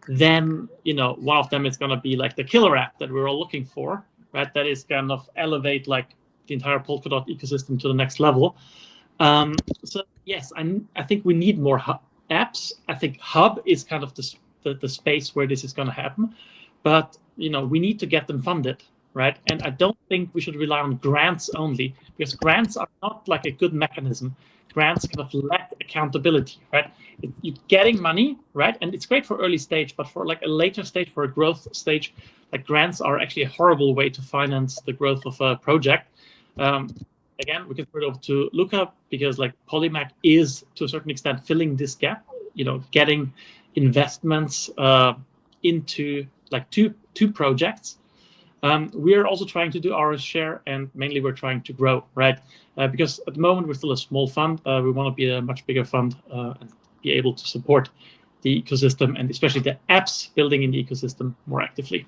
Then, one of them is going to be like the killer app that we're all looking for, right? That is kind of elevate like the entire Polkadot ecosystem to the next level. So yes, I think we need more apps. I think Hub is kind of the space where this is going to happen, but we need to get them funded, right? And I don't think we should rely on grants only, because grants are not like a good mechanism. Grants kind of lack accountability, right? You're getting money, right? And it's great for early stage, but for like a later stage, for a growth stage, like grants are actually a horrible way to finance the growth of a project. Again, we can put it over to Luca, because like Polymac is to a certain extent filling this gap, getting investments into like two projects. We're also trying to do our share, and mainly we're trying to grow, right? Because at the moment we're still a small fund. We want to be a much bigger fund and be able to support the ecosystem, and especially the apps building in the ecosystem more actively.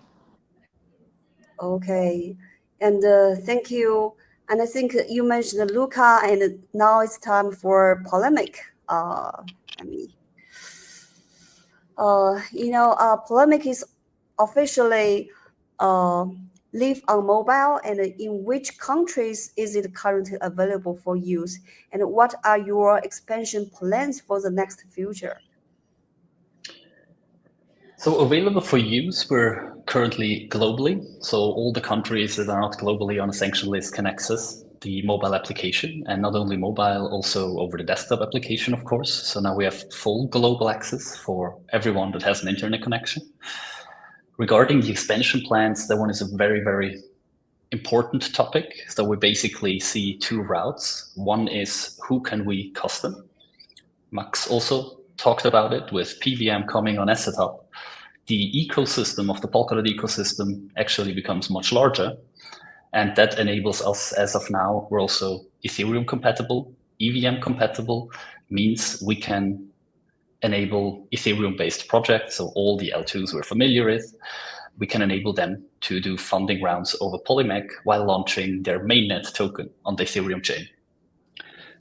Okay, and thank you. And I think you mentioned Luca, and now it's time for Polemic. Polemic is officially live on mobile, and in which countries is it currently available for use, and what are your expansion plans for the next future? So available for use, we're currently globally. So all the countries that are not globally on a sanction list can access the mobile application, and not only mobile, also over the desktop application, of course. So now we have full global access for everyone that has an internet connection. Regarding the expansion plans, that one is a very, very important topic. So we basically see two routes. One is who can we custom? Max also talked about it with PVM coming on Asset Hub. The ecosystem of the Polkadot ecosystem actually becomes much larger. And that enables us, as of now, we're also Ethereum compatible, EVM compatible, means we can enable Ethereum-based projects. So all the L2s we're familiar with, we can enable them to do funding rounds over Polymac while launching their mainnet token on the Ethereum chain.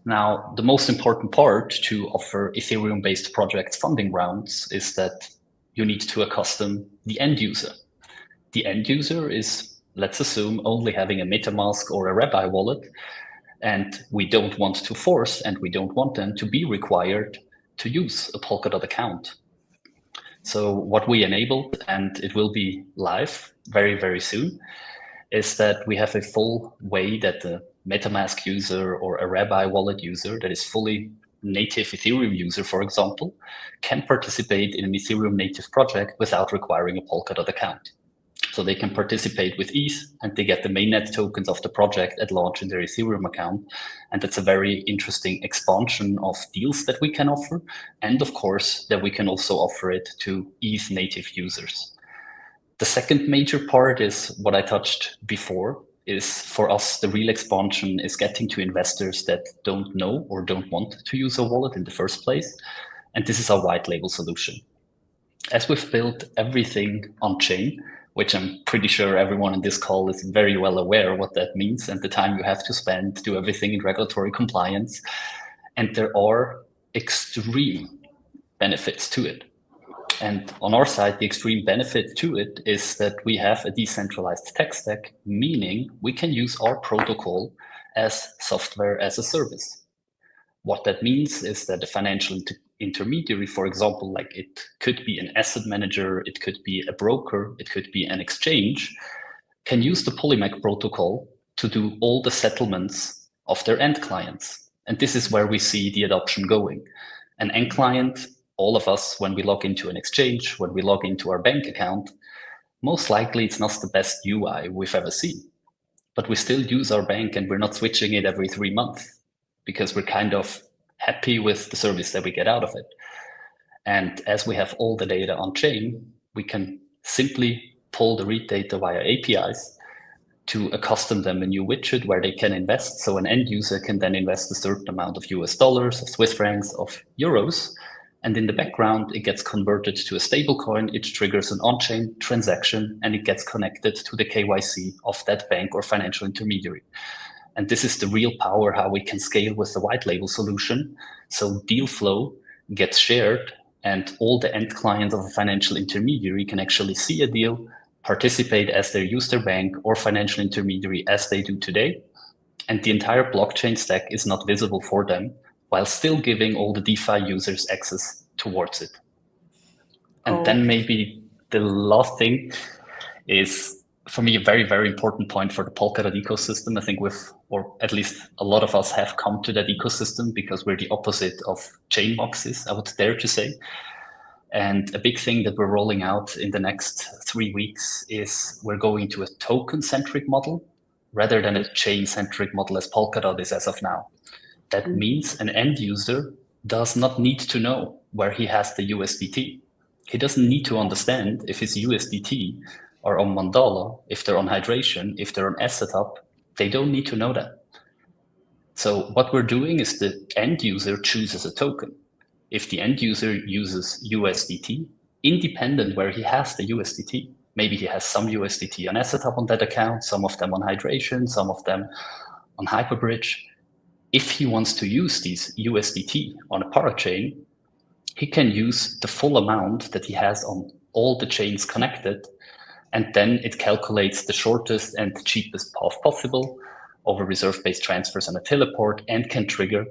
Now, the most important part to offer Ethereum-based project funding rounds is that you need to accustom the end user. The end user is, let's assume, only having a MetaMask or a Rabbi wallet, and we don't want to force, and we don't want them to be required to use a Polkadot account. So what we enabled, and it will be live very, very soon, is that we have a full way that the MetaMask user or a Rabbi wallet user that is fully native Ethereum user, for example, can participate in an Ethereum native project without requiring a Polkadot account. So they can participate with ease, and they get the mainnet tokens of the project at launch in their Ethereum account. And that's a very interesting expansion of deals that we can offer. And of course, that we can also offer it to ETH native users. The second major part is what I touched before, is for us, the real expansion is getting to investors that don't know or don't want to use a wallet in the first place. And this is our white label solution. As we've built everything on chain, which I'm pretty sure everyone in this call is very well aware what that means and the time you have to spend to do everything in regulatory compliance. And there are extreme benefits to it. And on our side, the extreme benefit to it is that we have a decentralized tech stack, meaning we can use our protocol as software as a service. What that means is that a financial intermediary, for example, like it could be an asset manager, it could be a broker, it could be an exchange, can use the Polymac protocol to do all the settlements of their end clients. And this is where we see the adoption going. An end client, all of us, when we log into an exchange, when we log into our bank account, most likely it's not the best UI we've ever seen. But we still use our bank, and we're not switching it every 3 months because we're kind of happy with the service that we get out of it. And as we have all the data on chain, we can simply pull the read data via APIs to accustom them a new widget where they can invest. So an end user can then invest a certain amount of US dollars, of Swiss francs, of euros. And in the background, it gets converted to a stable coin. It triggers an on-chain transaction, and it gets connected to the KYC of that bank or financial intermediary. And this is the real power, how we can scale with the white label solution. So deal flow gets shared, and all the end clients of a financial intermediary can actually see a deal, participate as they use their bank or financial intermediary as they do today. And the entire blockchain stack is not visible for them, while still giving all the DeFi users access towards it. And then maybe the last thing is for me, a very, very important point for the Polkadot ecosystem. I think or at least a lot of us have come to that ecosystem because we're the opposite of chain boxes, I would dare to say. And a big thing that we're rolling out in the next 3 weeks is we're going to a token-centric model rather than a chain-centric model as Polkadot is as of now. That means an end user does not need to know where he has the USDT. He doesn't need to understand if his USDT are on Mandala, if they're on Hydration, if they're on Asset Hub. They don't need to know that. So what we're doing is the end user chooses a token. If the end user uses USDT, independent where he has the USDT, maybe he has some USDT on Asset Hub on that account, some of them on Hydration, some of them on Hyperbridge. If he wants to use these USDT on a parachain, he can use the full amount that he has on all the chains connected, and then it calculates the shortest and the cheapest path possible over reserve-based transfers and a teleport, and can trigger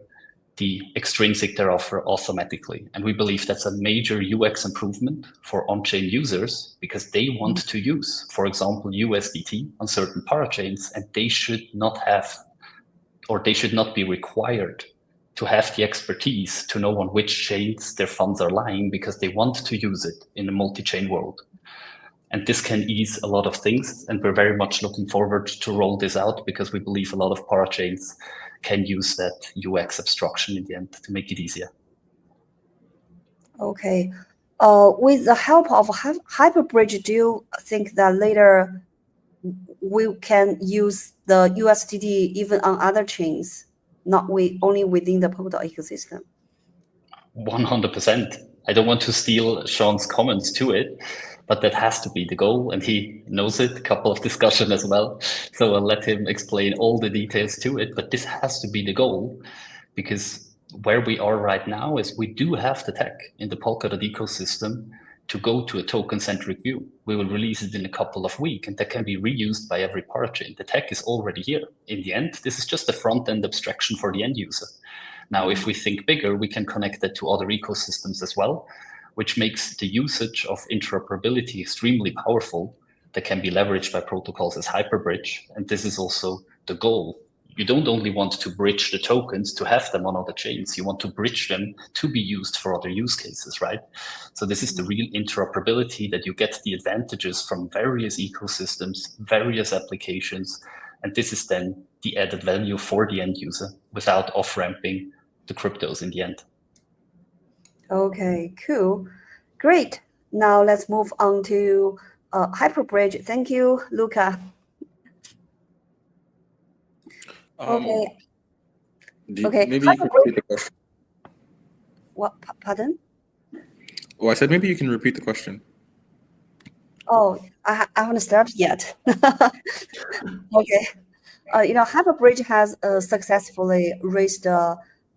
the extrinsic thereafter automatically. And we believe that's a major UX improvement for on-chain users because they want to use, for example, USDT on certain parachains, and they should not have, or they should not be required to have the expertise to know on which chains their funds are lying because they want to use it in a multi-chain world. And this can ease a lot of things, and we're very much looking forward to roll this out because we believe a lot of parachains can use that UX abstraction in the end to make it easier. Okay. With the help of Hyperbridge, do you think that later we can use the USDT even on other chains, not only within the Polkadot ecosystem? 100%. I don't want to steal Sean's comments to it, but that has to be the goal, and he knows it, a couple of discussion as well. So I'll let him explain all the details to it, but this has to be the goal because where we are right now is we do have the tech in the Polkadot ecosystem to go to a token-centric view. We will release it in a couple of weeks, and that can be reused by every parachain. The tech is already here. In the end, this is just a front-end abstraction for the end user. Now, if we think bigger, we can connect that to other ecosystems as well, which makes the usage of interoperability extremely powerful that can be leveraged by protocols as Hyperbridge. And this is also the goal. You don't only want to bridge the tokens to have them on other chains, you want to bridge them to be used for other use cases, right? So this is the real interoperability that you get the advantages from various ecosystems, various applications, and this is then the added value for the end user without off-ramping the cryptos in the end. Okay, cool. Great. Now let's move on to Hyperbridge. Thank you, Luca. Okay. Maybe you can repeat the question. What? Pardon? Oh, I said maybe you can repeat the question. Oh, I haven't started yet. Okay. Hyperbridge has successfully raised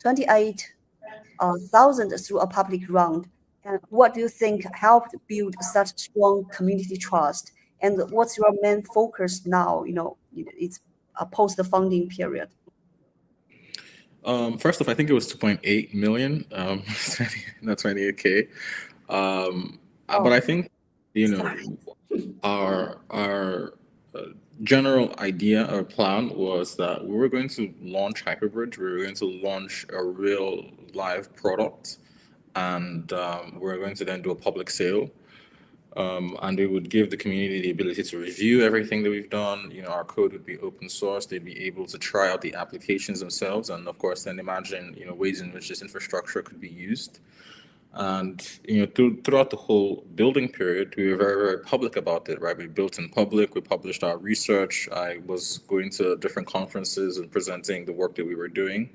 28,000 through a public round. And what do you think helped build such strong community trust? And what's your main focus now? It's a post-funding period. First off, I think it was 2.8 million, not 28K. But I think, our general idea or plan was that we were going to launch Hyperbridge. We were going to launch a real live product, and we're going to then do a public sale. And we would give the community the ability to review everything that we've done. Our code would be open source. They'd be able to try out the applications themselves, and of course, then imagine ways in which this infrastructure could be used. And throughout the whole building period, we were very, very public about it, right? We built in public. We published our research. I was going to different conferences and presenting the work that we were doing.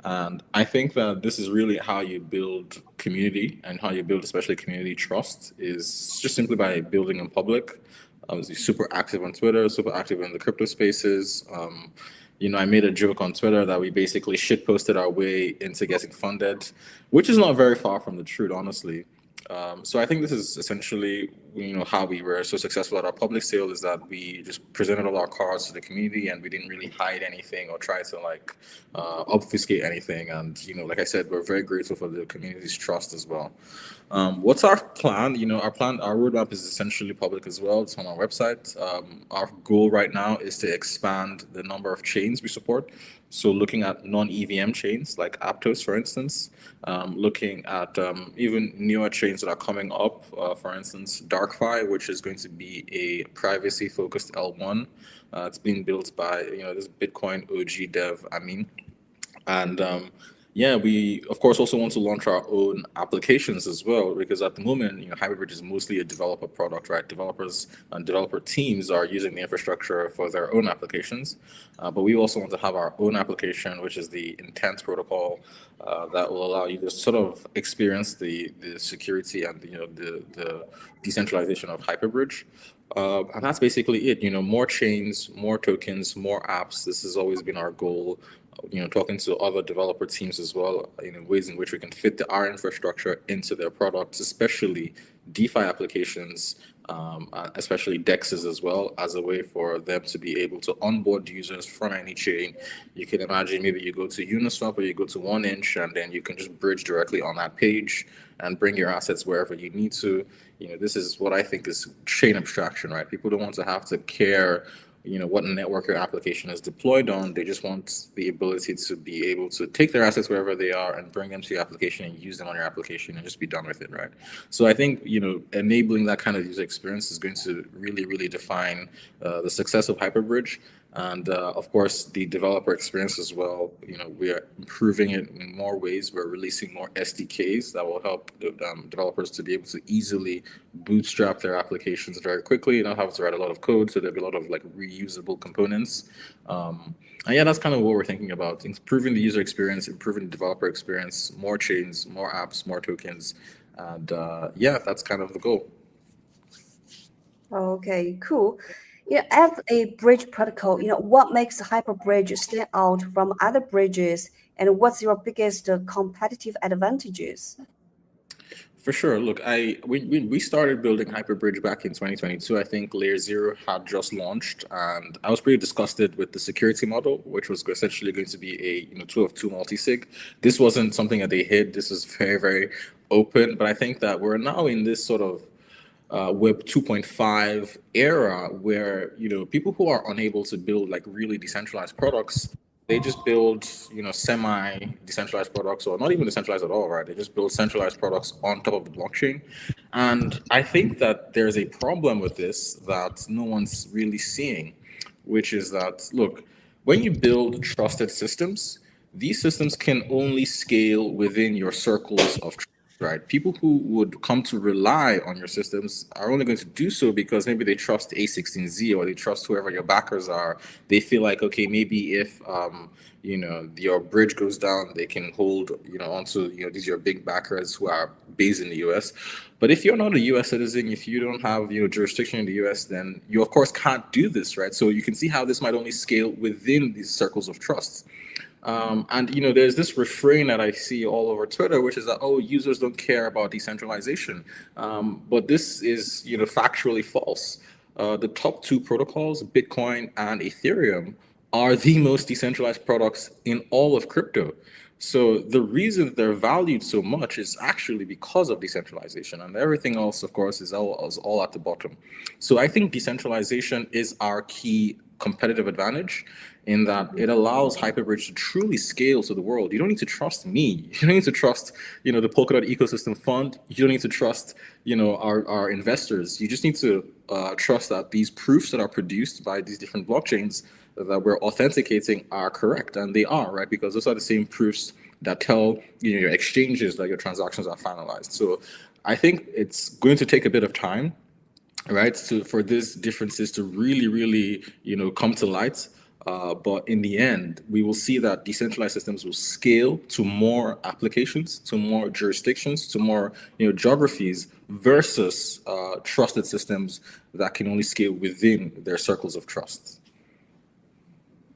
And I think that this is really how you build community and how you build especially community trust is just simply by building in public. I was super active on Twitter, super active in the crypto spaces. I made a joke on Twitter that we basically shit posted our way into getting funded, which is not very far from the truth, honestly. So I think this is essentially, how we were so successful at our public sale is that we just presented all our cards to the community and we didn't really hide anything or try to obfuscate anything. And, like I said, we're very grateful for the community's trust as well. What's our plan? Our roadmap is essentially public as well. It's on our website. Our goal right now is to expand the number of chains we support. So looking at non-EVM chains like Aptos, for instance, looking at even newer chains that are coming up, for instance, DarkFi, which is going to be a privacy-focused L1. It's being built by this Bitcoin OG dev, and yeah, we of course also want to launch our own applications as well, because at the moment, Hyperbridge is mostly a developer product, right? Developers and developer teams are using the infrastructure for their own applications, but we also want to have our own application, which is the Intent protocol, that will allow you to sort of experience the security and the decentralization of Hyperbridge. And that's basically it. More chains, more tokens, more apps. This has always been our goal. Talking to other developer teams as well, ways in which we can fit our infrastructure into their products, especially DeFi applications, especially DEXs as well, as a way for them to be able to onboard users from any chain. You can imagine maybe you go to Uniswap or you go to 1inch, and then you can just bridge directly on that page and bring your assets wherever you need to. This is what I think is chain abstraction, right? People don't want to have to care what network your application is deployed on. They just want the ability to be able to take their assets wherever they are and bring them to your application and use them on your application and just be done with it, right? So I think, enabling that kind of user experience is going to really, really define the success of Hyperbridge. And of course, the developer experience as well. We are improving it in more ways. We're releasing more SDKs that will help developers to be able to easily bootstrap their applications very quickly. You don't have to write a lot of code, so there'll be a lot of reusable components. And yeah, that's kind of what we're thinking about: improving the user experience, improving the developer experience, more chains, more apps, more tokens, and yeah, that's kind of the goal. Okay, cool. As a bridge protocol, what makes Hyperbridge stand out from other bridges, and what's your biggest competitive advantages? For sure. Look, we started building Hyperbridge back in 2022. I think Layer 0 had just launched, and I was pretty disgusted with the security model, which was essentially going to be a 2 of 2 multi-sig. This wasn't something that they hid. This was very, very open. But I think that we're now in this sort of Web 2.5 era where people who are unable to build really decentralized products, they just build semi decentralized products, or not even decentralized at all, right? They just build centralized products on top of the blockchain. And I think that there's a problem with this that no one's really seeing, which is that, look, when you build trusted systems, these systems can only scale within your circles of trust. Right, people who would come to rely on your systems are only going to do so because maybe they trust A16Z or they trust whoever your backers are. They feel like, okay, maybe if your bridge goes down, they can hold onto these your big backers who are based in the US. But if you're not a US citizen, if you don't have jurisdiction in the US, then you of course can't do this, right? So you can see how this might only scale within these circles of trust. And there's this refrain that I see all over Twitter, which is that, oh, users don't care about decentralization. But this is factually false. The top 2 protocols, Bitcoin and Ethereum, are the most decentralized products in all of crypto. So the reason they're valued so much is actually because of decentralization, and everything else, of course, is all at the bottom. So I think decentralization is our key competitive advantage, in that it allows Hyperbridge to truly scale to the world. You don't need to trust me. You don't need to trust, the Polkadot ecosystem fund. You don't need to trust, our investors. You just need to trust that these proofs that are produced by these different blockchains that we're authenticating are correct, and they are, right? Because those are the same proofs that tell your exchanges that your transactions are finalized. So I think it's going to take a bit of time, right, for these differences to really come to light. But in the end, we will see that decentralized systems will scale to more applications, to more jurisdictions, to more geographies, versus trusted systems that can only scale within their circles of trust.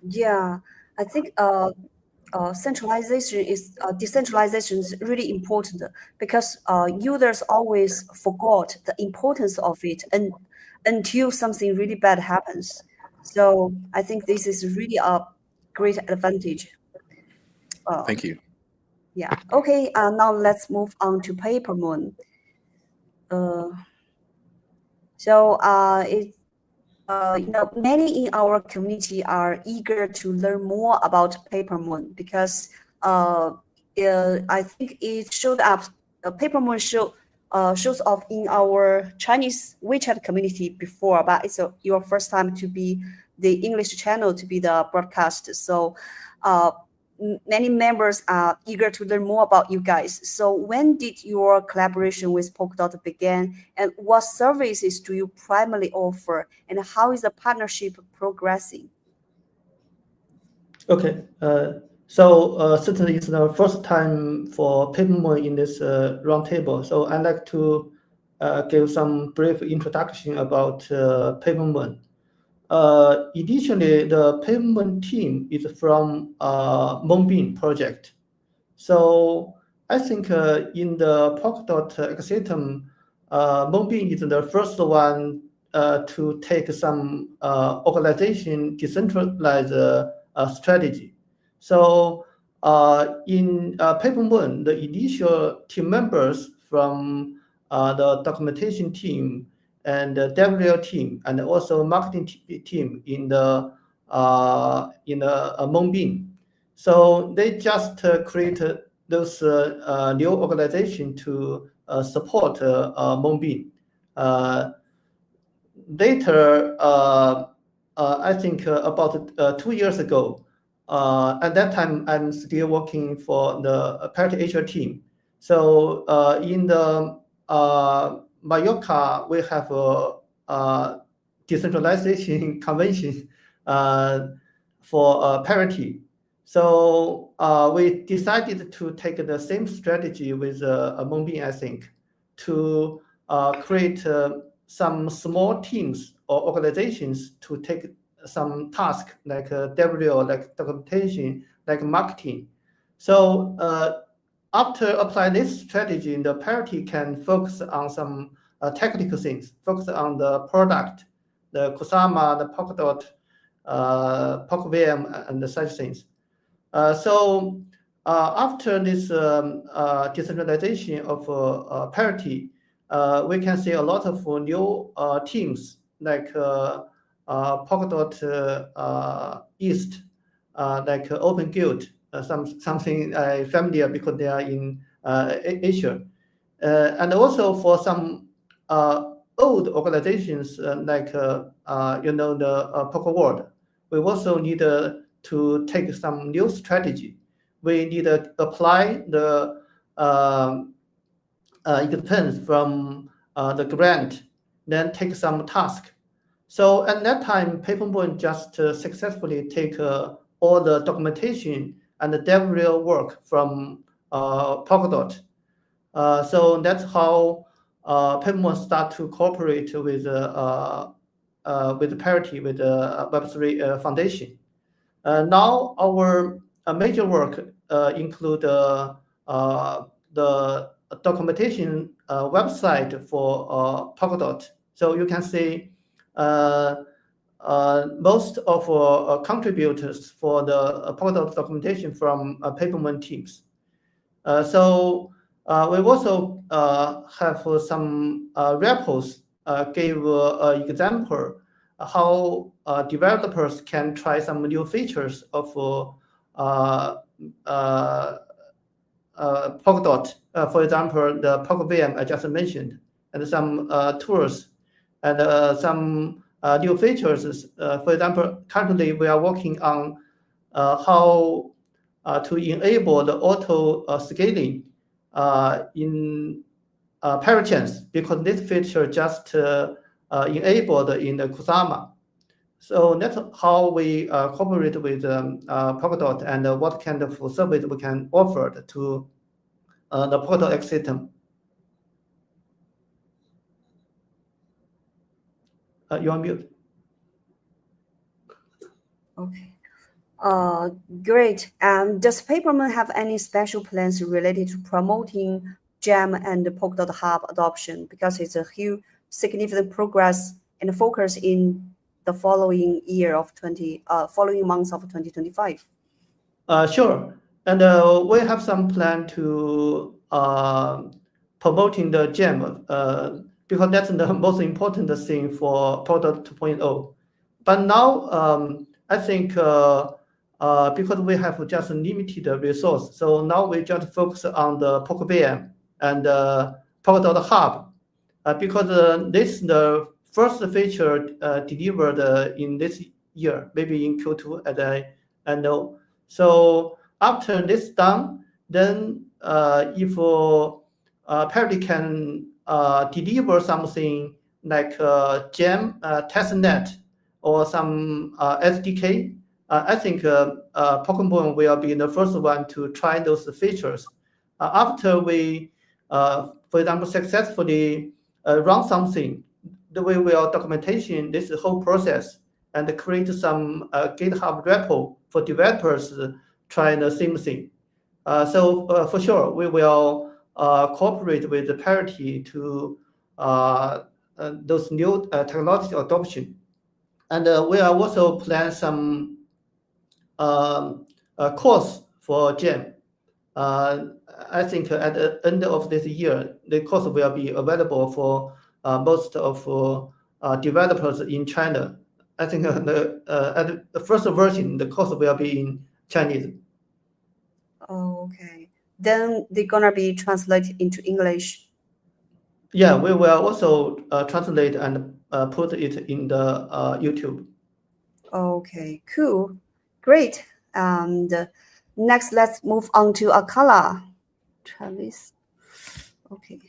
Yeah, I think decentralization is really important, because users always forgot the importance of it until something really bad happens. So I think this is really a great advantage. Thank you. Yeah. Okay. Now let's move on to Papermoon. So many in our community are eager to learn more about Papermoon because I think it showed up. Papermoon shows off in our Chinese WeChat community before, but it's your first time to be the English channel to be the broadcast. So many members are eager to learn more about you guys. So when did your collaboration with Polkadot begin, and what services do you primarily offer, and how is the partnership progressing? Okay, so certainly it's the first time for Papermoon in this roundtable. So I'd like to give some brief introduction about Papermoon. Initially, the Papermoon team is from Moonbeam project. So I think in the Polkadot ecosystem, Moonbeam is the first one to take some organization decentralized strategy. So in Papermoon, the initial team members from the documentation team and the DevRel team and also marketing team in the Moonbeam. So they just created those new organization to support Moonbeam. Later, I think about 2 years ago, at that time I'm still working for the Parity Asia team. So in the Mallorca, we have a decentralization convention for parity. So we decided to take the same strategy with Moonbeam, I think, to create some small teams or organizations to take some tasks like DevRel, like documentation, like marketing. So after applying this strategy, the parity can focus on some technical things, focus on the product, the Kusama, the Polkadot, PockVM, and such things. So after this decentralization of parity, we can see a lot of new teams like Polkadot East, like Open Guild, something familiar because they are in Asia, and also for some old organizations like the Polkadot, we also need to take some new strategy. We need to apply the it depends from the grant, then take some task. So at that time, Papermoon just successfully take all the documentation and the DevRel work from Polkadot. So that's how Papermoon start to cooperate with Parity, with the Web3 Foundation. Now our major work include the documentation website for Polkadot. So you can see most of contributors for the Polkadot documentation from Papermoon teams. So we also have some repos gave example how developers can try some new features of Polkadot. For example, the PockVM I just mentioned, and some tools and some new features. For example, currently we are working on how to enable the auto scaling in parachains, because this feature just enabled in the Kusama. So that's how we cooperate with Polkadot and what kind of service we can offer to the Polkadot ecosystem. You're on mute. Okay. Great. And does Papermoon have any special plans related to promoting Gem and the Polkadot Hub adoption? Because it's a huge, significant progress and focus in the following months of 2025. Sure. And we have some plan to promoting the Gem because that's the most important thing for Polkadot 2.0. But now I think because we have just limited resource, so now we just focus on the PolkVM and Polkadot Hub, because this is the first feature delivered in this year, maybe in Q2, as I know. So after this done, then if Parity can deliver something like Gem testnet or some SDK, I think Pokemon will be the first one to try those features. After we, for example, successfully run something, we will documentation this whole process and create some GitHub repo for developers trying the same thing. So for sure, we will cooperate with the Parity to those new technology adoption. And we are also plan some course for GEM. I think at the end of this year, the course will be available for most of developers in China. I think at the first version, the course will be in Chinese. Oh, okay. Then they're gonna be translated into English. Yeah, we will also translate and put it in the YouTube. Okay, cool, great. And next, let's move on to Akala. Travis. Okay.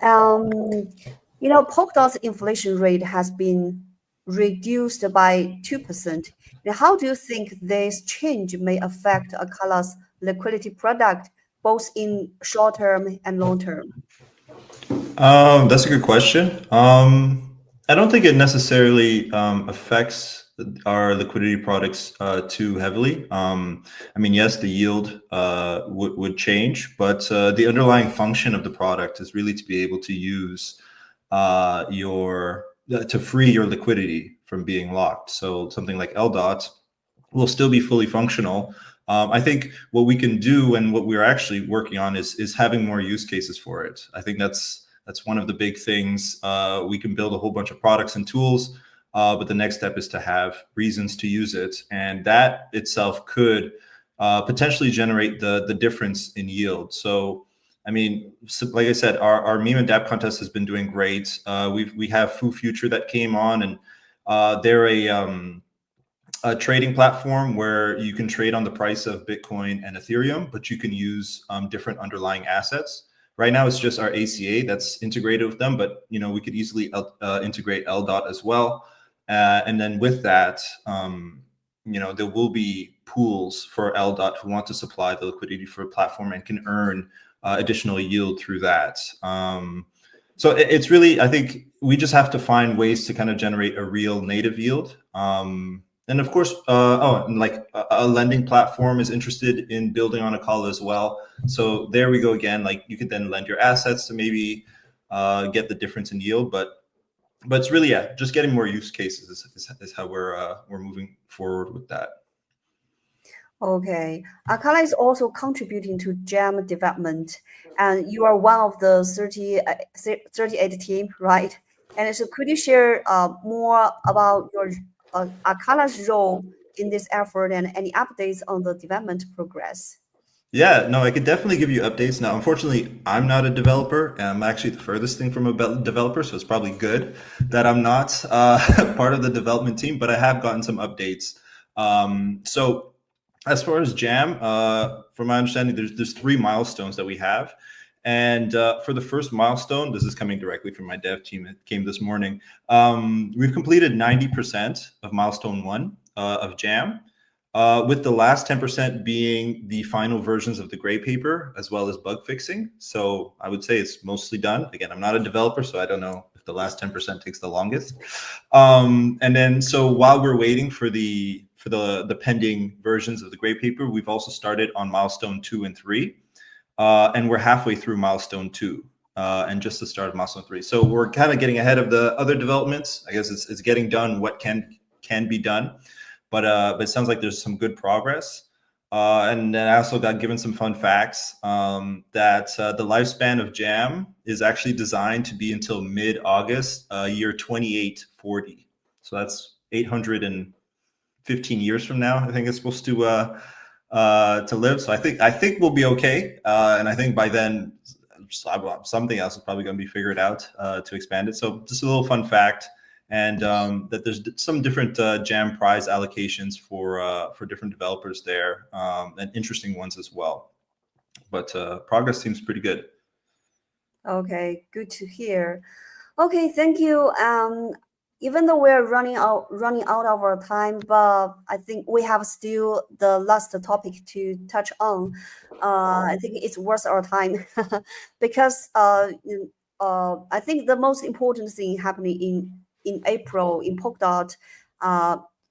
Polkadot's inflation rate has been reduced by 2%. Now, how do you think this change may affect Akala's liquidity product, both in short term and long term? That's a good question. I don't think it necessarily affects our liquidity products too heavily. I mean, yes, the yield would change, but the underlying function of the product is really to be able to use to free your liquidity from being locked. So something like LDOT will still be fully functional. I think what we can do and what we're actually working on is having more use cases for it. I think that's one of the big things. We can build a whole bunch of products and tools, but the next step is to have reasons to use it. And that itself could potentially generate the difference in yield. So, I mean, like I said, our meme and dApp contest has been doing great. We have Foo Future that came on, and they're a trading platform where you can trade on the price of Bitcoin and Ethereum, but you can use different underlying assets. Right now, it's just our ACA that's integrated with them, but we could easily integrate LDOT as well. And then with that, there will be pools for LDOT who want to supply the liquidity for a platform and can earn additional yield through that. So it's really, I think we just have to find ways to kind of generate a real native yield. And of course, like a lending platform is interested in building on Akala as well. So there we go again. Like you could then lend your assets to maybe get the difference in yield, but it's really just getting more use cases is how we're moving forward with that. Okay, Akala is also contributing to GEM development, and you are one of the 38 team, right? And so could you share more about your Akala's role in this effort and any updates on the development progress? Yeah, no, I could definitely give you updates. Now, unfortunately, I'm not a developer, and I'm actually the furthest thing from a developer, so it's probably good that I'm not part of the development team, but I have gotten some updates. So as far as Jam, from my understanding, there's 3 milestones that we have. And for the first milestone, this is coming directly from my dev team. It came this morning. We've completed 90% of milestone 1 of Jam, with the last 10% being the final versions of the gray paper, as well as bug fixing. So I would say it's mostly done. Again, I'm not a developer, so I don't know if the last 10% takes the longest. And then, so while we're waiting for the pending versions of the gray paper, we've also started on milestone 2 and 3. And we're halfway through milestone 2 and just the start of milestone 3. So we're kind of getting ahead of the other developments. I guess it's getting done what can be done, but it sounds like there's some good progress. And then I also got given some fun facts that the lifespan of Jam is actually designed to be until mid-August, year 2840. So that's 815 years from now. I think it's supposed to live. So I think we'll be okay. And I think by then something else is probably going to be figured out to expand it. So just a little fun fact. And that there's some different Jam prize allocations for different developers there, and interesting ones as well. But progress seems pretty good. Okay, good to hear. Okay, thank you. Even though we're running out of our time, but I think we have still the last topic to touch on. I think it's worth our time because I think the most important thing happening in April in Polkadot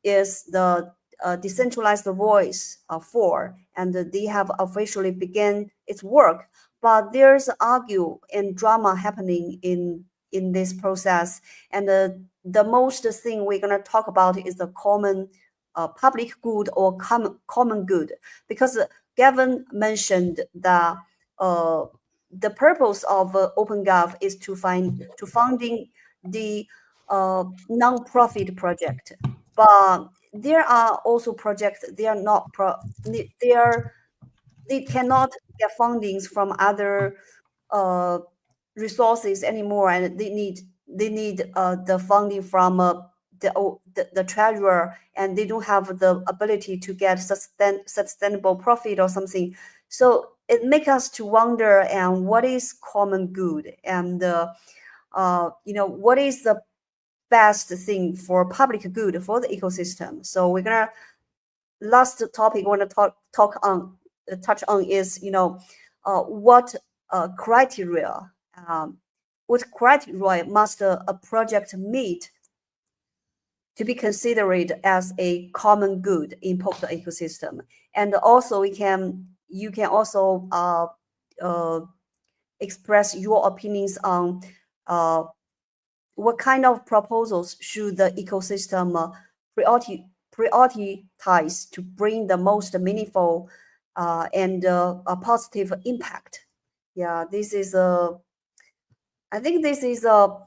is the decentralized voice 4, and they have officially begun its work. But there's argue and drama happening in this process, and the most thing we're gonna talk about is the common public good or common good, because Gavin mentioned that the purpose of OpenGov is to funding the non-profit project, but there are also projects they are not they cannot get fundings from other resources anymore, and they need the funding from the treasurer, and they don't have the ability to get sustainable profit or something. So it makes us to wonder, and what is common good, and what is the best thing for public good for the ecosystem. So we're gonna last topic we want to touch on is what criteria must a project meet to be considered as a common good in Polkadot ecosystem. And also you can also express your opinions on what kind of proposals should the ecosystem prioritize to bring the most meaningful and a positive impact. Yeah, I think this is a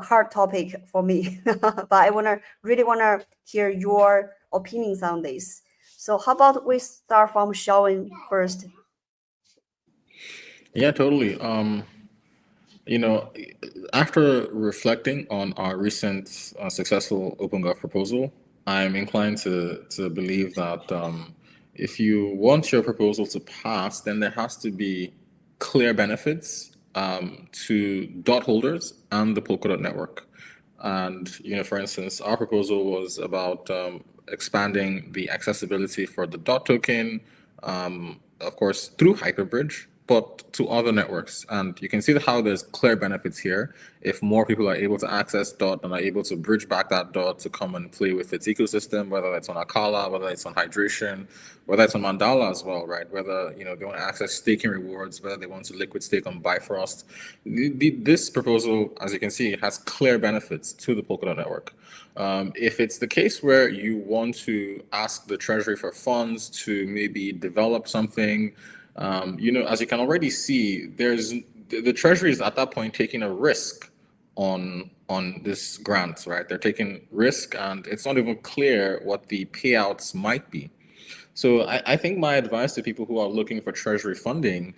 hard topic for me, but I really wanna hear your opinions on this. So how about we start from Shawn first? Yeah, totally. After reflecting on our recent successful OpenGov proposal, I'm inclined to believe that if you want your proposal to pass, then there has to be clear benefits to dot holders and the Polkadot network. And for instance, our proposal was about expanding the accessibility for the dot token, of course, through Hyperbridge, but to other networks. And you can see how there's clear benefits here. If more people are able to access DOT and are able to bridge back that DOT to come and play with its ecosystem, whether it's on Akala, whether it's on Hydration, whether it's on Mandala as well, right? Whether they want to access staking rewards, whether they want to liquid stake on Bifrost. This proposal, as you can see, has clear benefits to the Polkadot network. If it's the case where you want to ask the Treasury for funds to maybe develop something, as you can already see, the Treasury is at that point taking a risk on this grant, right? They're taking risk, and it's not even clear what the payouts might be. So I think my advice to people who are looking for Treasury funding,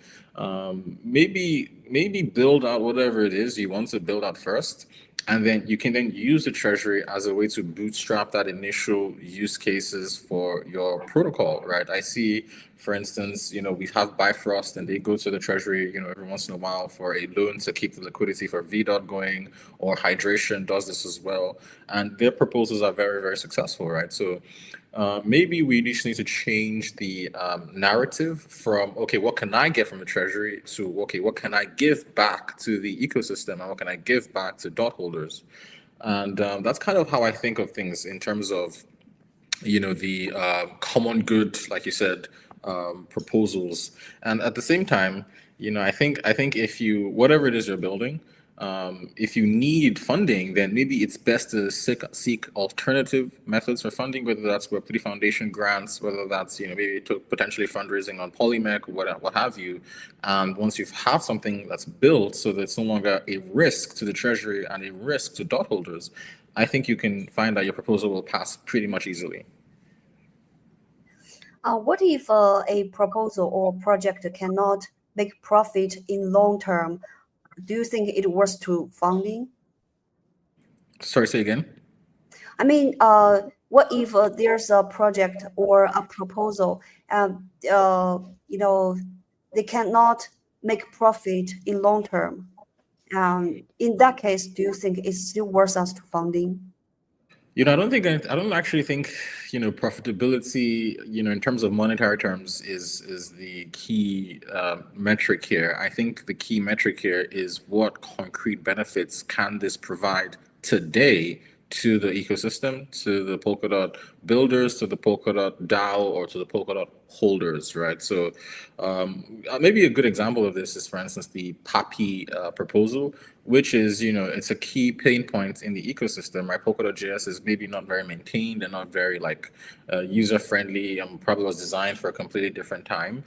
maybe build out whatever it is you want to build out first, and then you can then use the Treasury as a way to bootstrap that initial use cases for your protocol, right? I see, for instance, we have Bifrost, and they go to the Treasury, every once in a while for a loan to keep the liquidity for VDOT going, or Hydration does this as well. And their proposals are very, very successful, right? So maybe we just need to change the narrative from, okay, what can I get from the Treasury, to, okay, what can I give back to the ecosystem, and what can I give back to dot holders? And that's kind of how I think of things in terms of, the common good, like you said, proposals. And at the same time, I think if whatever it is you're building, If you need funding, then maybe it's best to seek alternative methods for funding, whether that's Web3 Foundation grants, whether that's maybe potentially fundraising on Polymech, what have you. And once you have something that's built, so that it's no longer a risk to the treasury and a risk to dot holders, I think you can find that your proposal will pass pretty much easily. What if a proposal or project cannot make profit in long term? Do you think it worth to funding? Sorry, say again? I mean, what if there's a project or a proposal and they cannot make profit in long term? In that case, do you think it's still worth us to funding? I don't actually think, profitability, in terms of monetary terms is the key metric here. I think the key metric here is what concrete benefits can this provide today to the ecosystem, to the Polkadot builders, to the Polkadot DAO, or to the Polkadot holders, right? So maybe a good example of this is, for instance, the Papi proposal, which is, it's a key pain point in the ecosystem, right? Polkadot.js is maybe not very maintained and not very user-friendly, and probably was designed for a completely different time.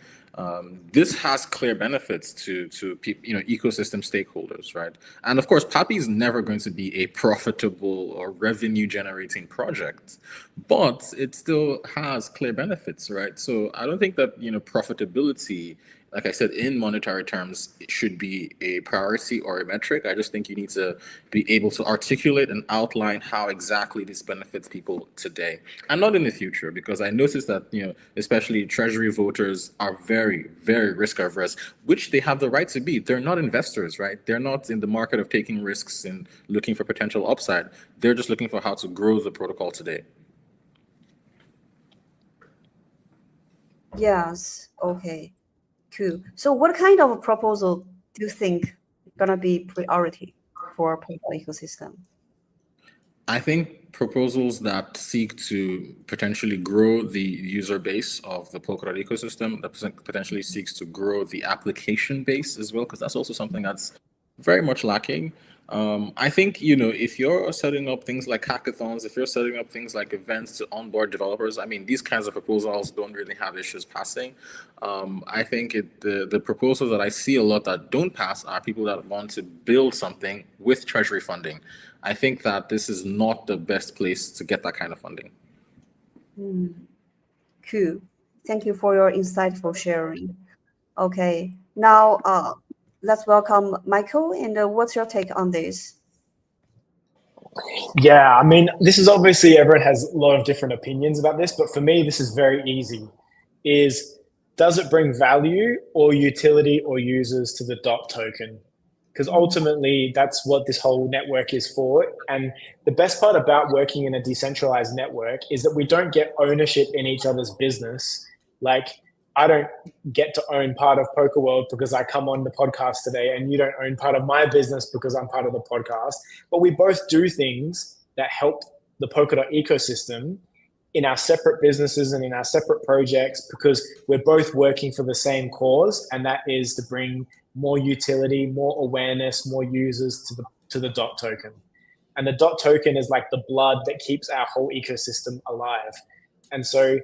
This has clear benefits to ecosystem stakeholders, right? And of course, Papi is never going to be a profitable or revenue-generating project, but it still has clear benefits, right? So I don't think that profitability, like I said, in monetary terms, it should be a priority or a metric. I just think you need to be able to articulate and outline how exactly this benefits people today and not in the future, because I noticed that, especially treasury voters are very, very risk averse, which they have the right to be. They're not investors, right? They're not in the market of taking risks and looking for potential upside. They're just looking for how to grow the protocol today. Yes. Okay. Cool. So what kind of a proposal do you think gonna be priority for Polkadot ecosystem? I think proposals that seek to potentially grow the user base of the Polkadot ecosystem, that potentially seeks to grow the application base as well, because that's also something that's very much lacking. I think, if you're setting up things like hackathons, if you're setting up things like events to onboard developers, I mean, these kinds of proposals don't really have issues passing. I think the proposals that I see a lot that don't pass are people that want to build something with treasury funding. I think that this is not the best place to get that kind of funding. Cool. Thank you for your insightful sharing. Okay, now let's welcome Michael. And what's your take on this? Yeah, I mean, this is obviously, everyone has a lot of different opinions about this, but for me, this is very easy. Does it bring value or utility or users to the DOT token? Because ultimately, that's what this whole network is for. And the best part about working in a decentralized network is that we don't get ownership in each other's business. Like, I don't get to own part of PokerWorld because I come on the podcast today, and you don't own part of my business because I'm part of the podcast. But we both do things that help the Polkadot ecosystem in our separate businesses and in our separate projects, because we're both working for the same cause, and that is to bring more utility, more awareness, more users to the DOT token. And the DOT token is like the blood that keeps our whole ecosystem alive. And so,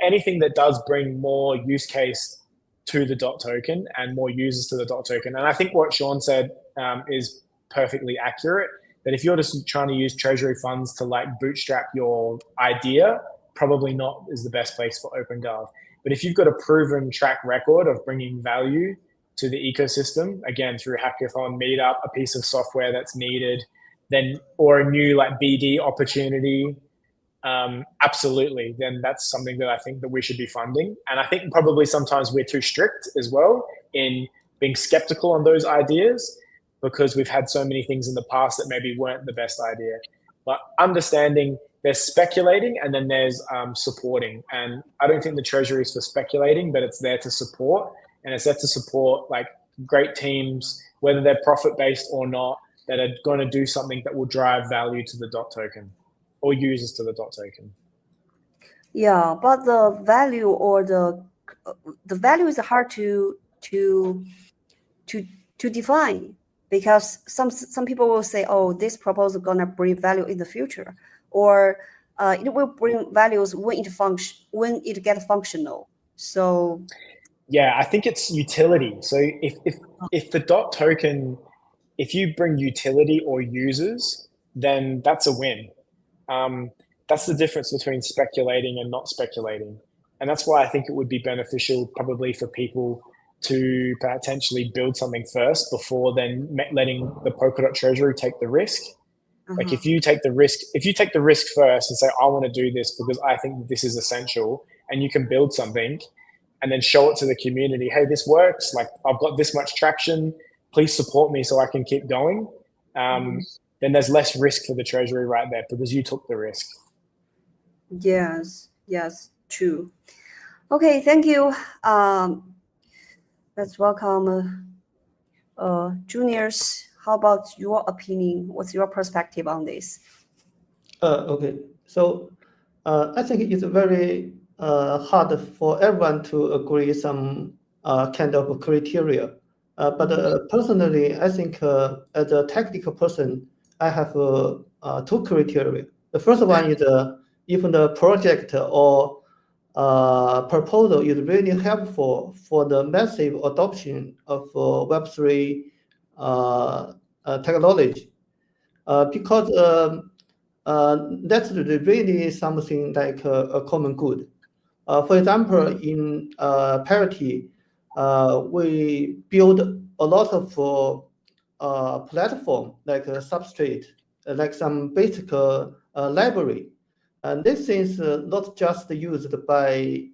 anything that does bring more use case to the DOT token and more users to the DOT token. And I think what Sean said is perfectly accurate, that if you're just trying to use treasury funds to bootstrap your idea, probably not is the best place for OpenGov. But if you've got a proven track record of bringing value to the ecosystem, again, through hackathon, meetup, a piece of software that's needed, or a new BD opportunity, absolutely, then that's something that I think that we should be funding. And I think probably sometimes we're too strict as well in being skeptical on those ideas, because we've had so many things in the past that maybe weren't the best idea. But understanding there's speculating and then there's supporting. And I don't think the treasury is for speculating, but it's there to support. And it's there to support great teams, whether they're profit-based or not, that are going to do something that will drive value to the DOT token or users to the DOT token. Yeah, but the value or the value is hard to define. because some people will say, oh, this proposal gonna bring value in the future, or it will bring values when it gets functional. So yeah, I think it's utility. So if the dot token, if you bring utility or users, then that's a win. That's the difference between speculating and not speculating. And that's why I think it would be beneficial probably for people to potentially build something first before then letting the Polkadot treasury take the risk. Like if you take the risk first and say, I want to do this because I think this is essential, and you can build something and then show it to the community, hey, this works, like I've got this much traction, please support me so I can keep going. Then there's less risk for the treasury right there because you took the risk. Yes, true. Okay, thank you. Let's welcome juniors. How about your opinion? What's your perspective on this? Okay, so I think it's very hard for everyone to agree some kind of criteria. But personally, I think as a technical person, I have two criteria. The first one is if the project or proposal is really helpful for the massive adoption of Web3 technology, because that's really something like a common good. For example, in Parity, we build a lot of platform like a substrate, like some basic library. And this is not just used by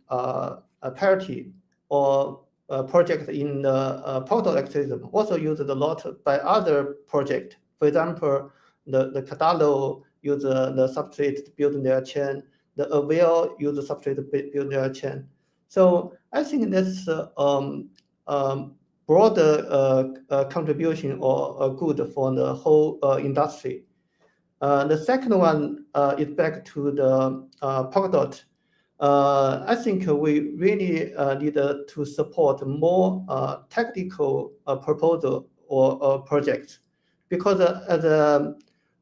Parity or project in the Polkadot ecosystem, also used a lot by other projects. For example, the Polkadot use the substrate to build their chain. The Avail use the substrate to build their chain. So I think that's broader contribution or good for the whole industry. The second one is back to the Polkadot. I think we really need to support more technical proposal or projects, because as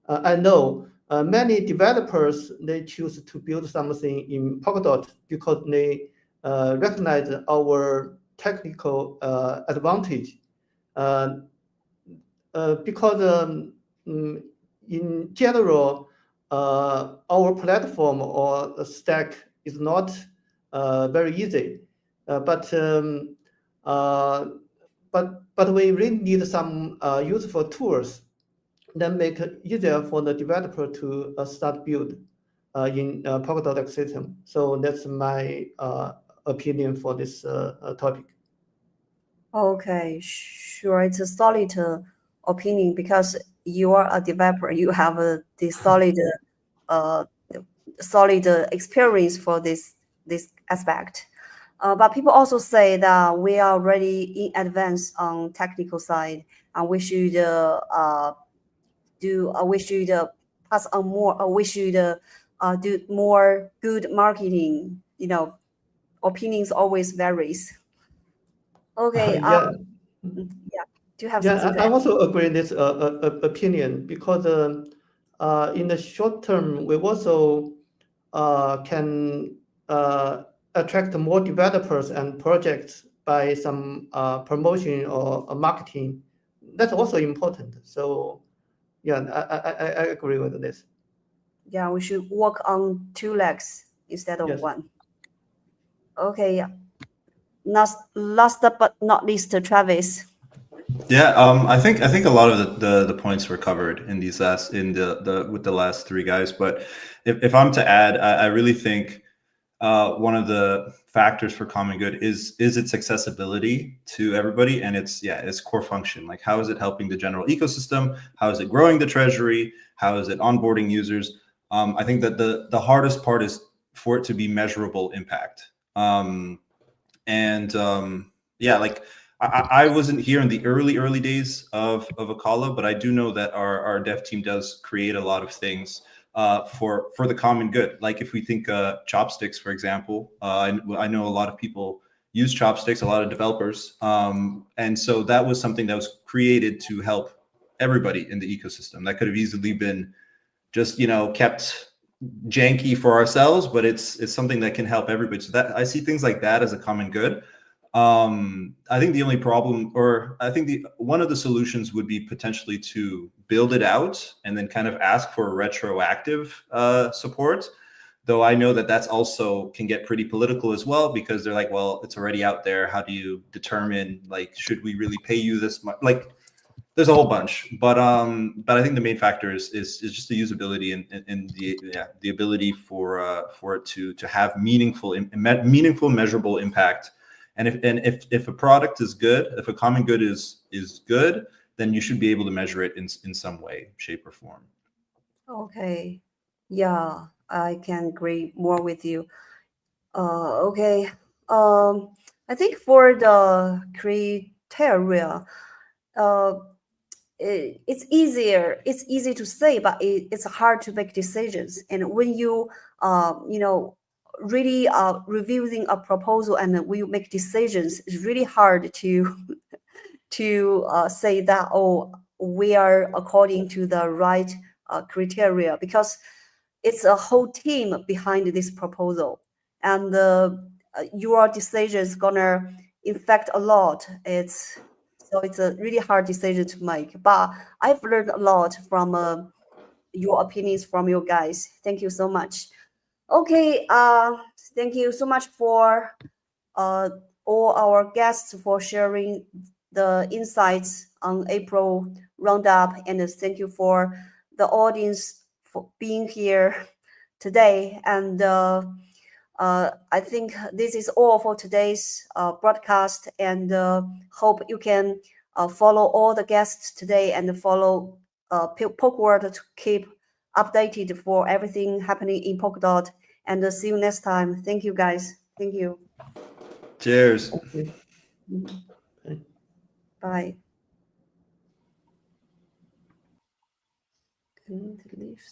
I know many developers, they choose to build something in Polkadot because they recognize our technical advantage. Because in general, our platform or stack is not very easy, but we really need some useful tools that make it easier for the developer to start build in Polkadot system. So that's my opinion for this topic. Okay, sure. It's a solid opinion because you are a developer. You have the solid experience for this aspect. But people also say that we are already in advance on technical side, and we should pass on more, or we should do more good marketing. Opinions always varies. Okay. Yeah. Yeah. Do you have Yeah, something to I add? also agree with this opinion, because in the short term, we also can attract more developers and projects by some promotion or marketing. That's also important. So yeah, I agree with this. Yeah, we should work on two legs instead of Yes. one. Okay, yeah. Last but not least, Travis. Yeah, I think a lot of the points were covered in these with the last three guys. But if I'm to add, I really think one of the factors for common good is its accessibility to everybody, and its core function. Like, how is it helping the general ecosystem? How is it growing the treasury? How is it onboarding users? I think that the hardest part is for it to be measurable impact. Like I wasn't here in the early days of Akala, but I do know that our dev team does create a lot of things for the common good. Like if we think Chopsticks, for example, I know a lot of people use Chopsticks, a lot of developers, and so that was something that was created to help everybody in the ecosystem. That could have easily been just, kept janky for ourselves, but it's something that can help everybody. So that I see things like that as a common good. I think the only problem, or I think one of the solutions would be potentially to build it out and then kind of ask for retroactive support. Though I know that that's also can get pretty political as well, because they're like, well, it's already out there. How do you determine, like, should we really pay you this much? Like, there's a whole bunch, but I think the main factor is just the usability and the ability for it to have meaningful, measurable impact. And if a product is good, if a common good is good, then you should be able to measure it in some way, shape, or form. Okay. Yeah, I can agree more with you. Okay. I think for the criteria, it's easy to say, but it's hard to make decisions. And when you really reviewing a proposal and we make decisions, it's really hard to say that, oh, we are according to the right criteria, because it's a whole team behind this proposal, and your decision is gonna affect a lot. So it's a really hard decision to make. But I've learned a lot from your opinions from you guys. Thank you so much. Okay, thank you so much for all our guests for sharing the insights on April Roundup, and thank you for the audience for being here today. And I think this is all for today's broadcast, and hope you can follow all the guests today and follow Polkadot to keep updated for everything happening in Polkadot. And see you next time. Thank you, guys. Thank you. Cheers. Bye. Leaves.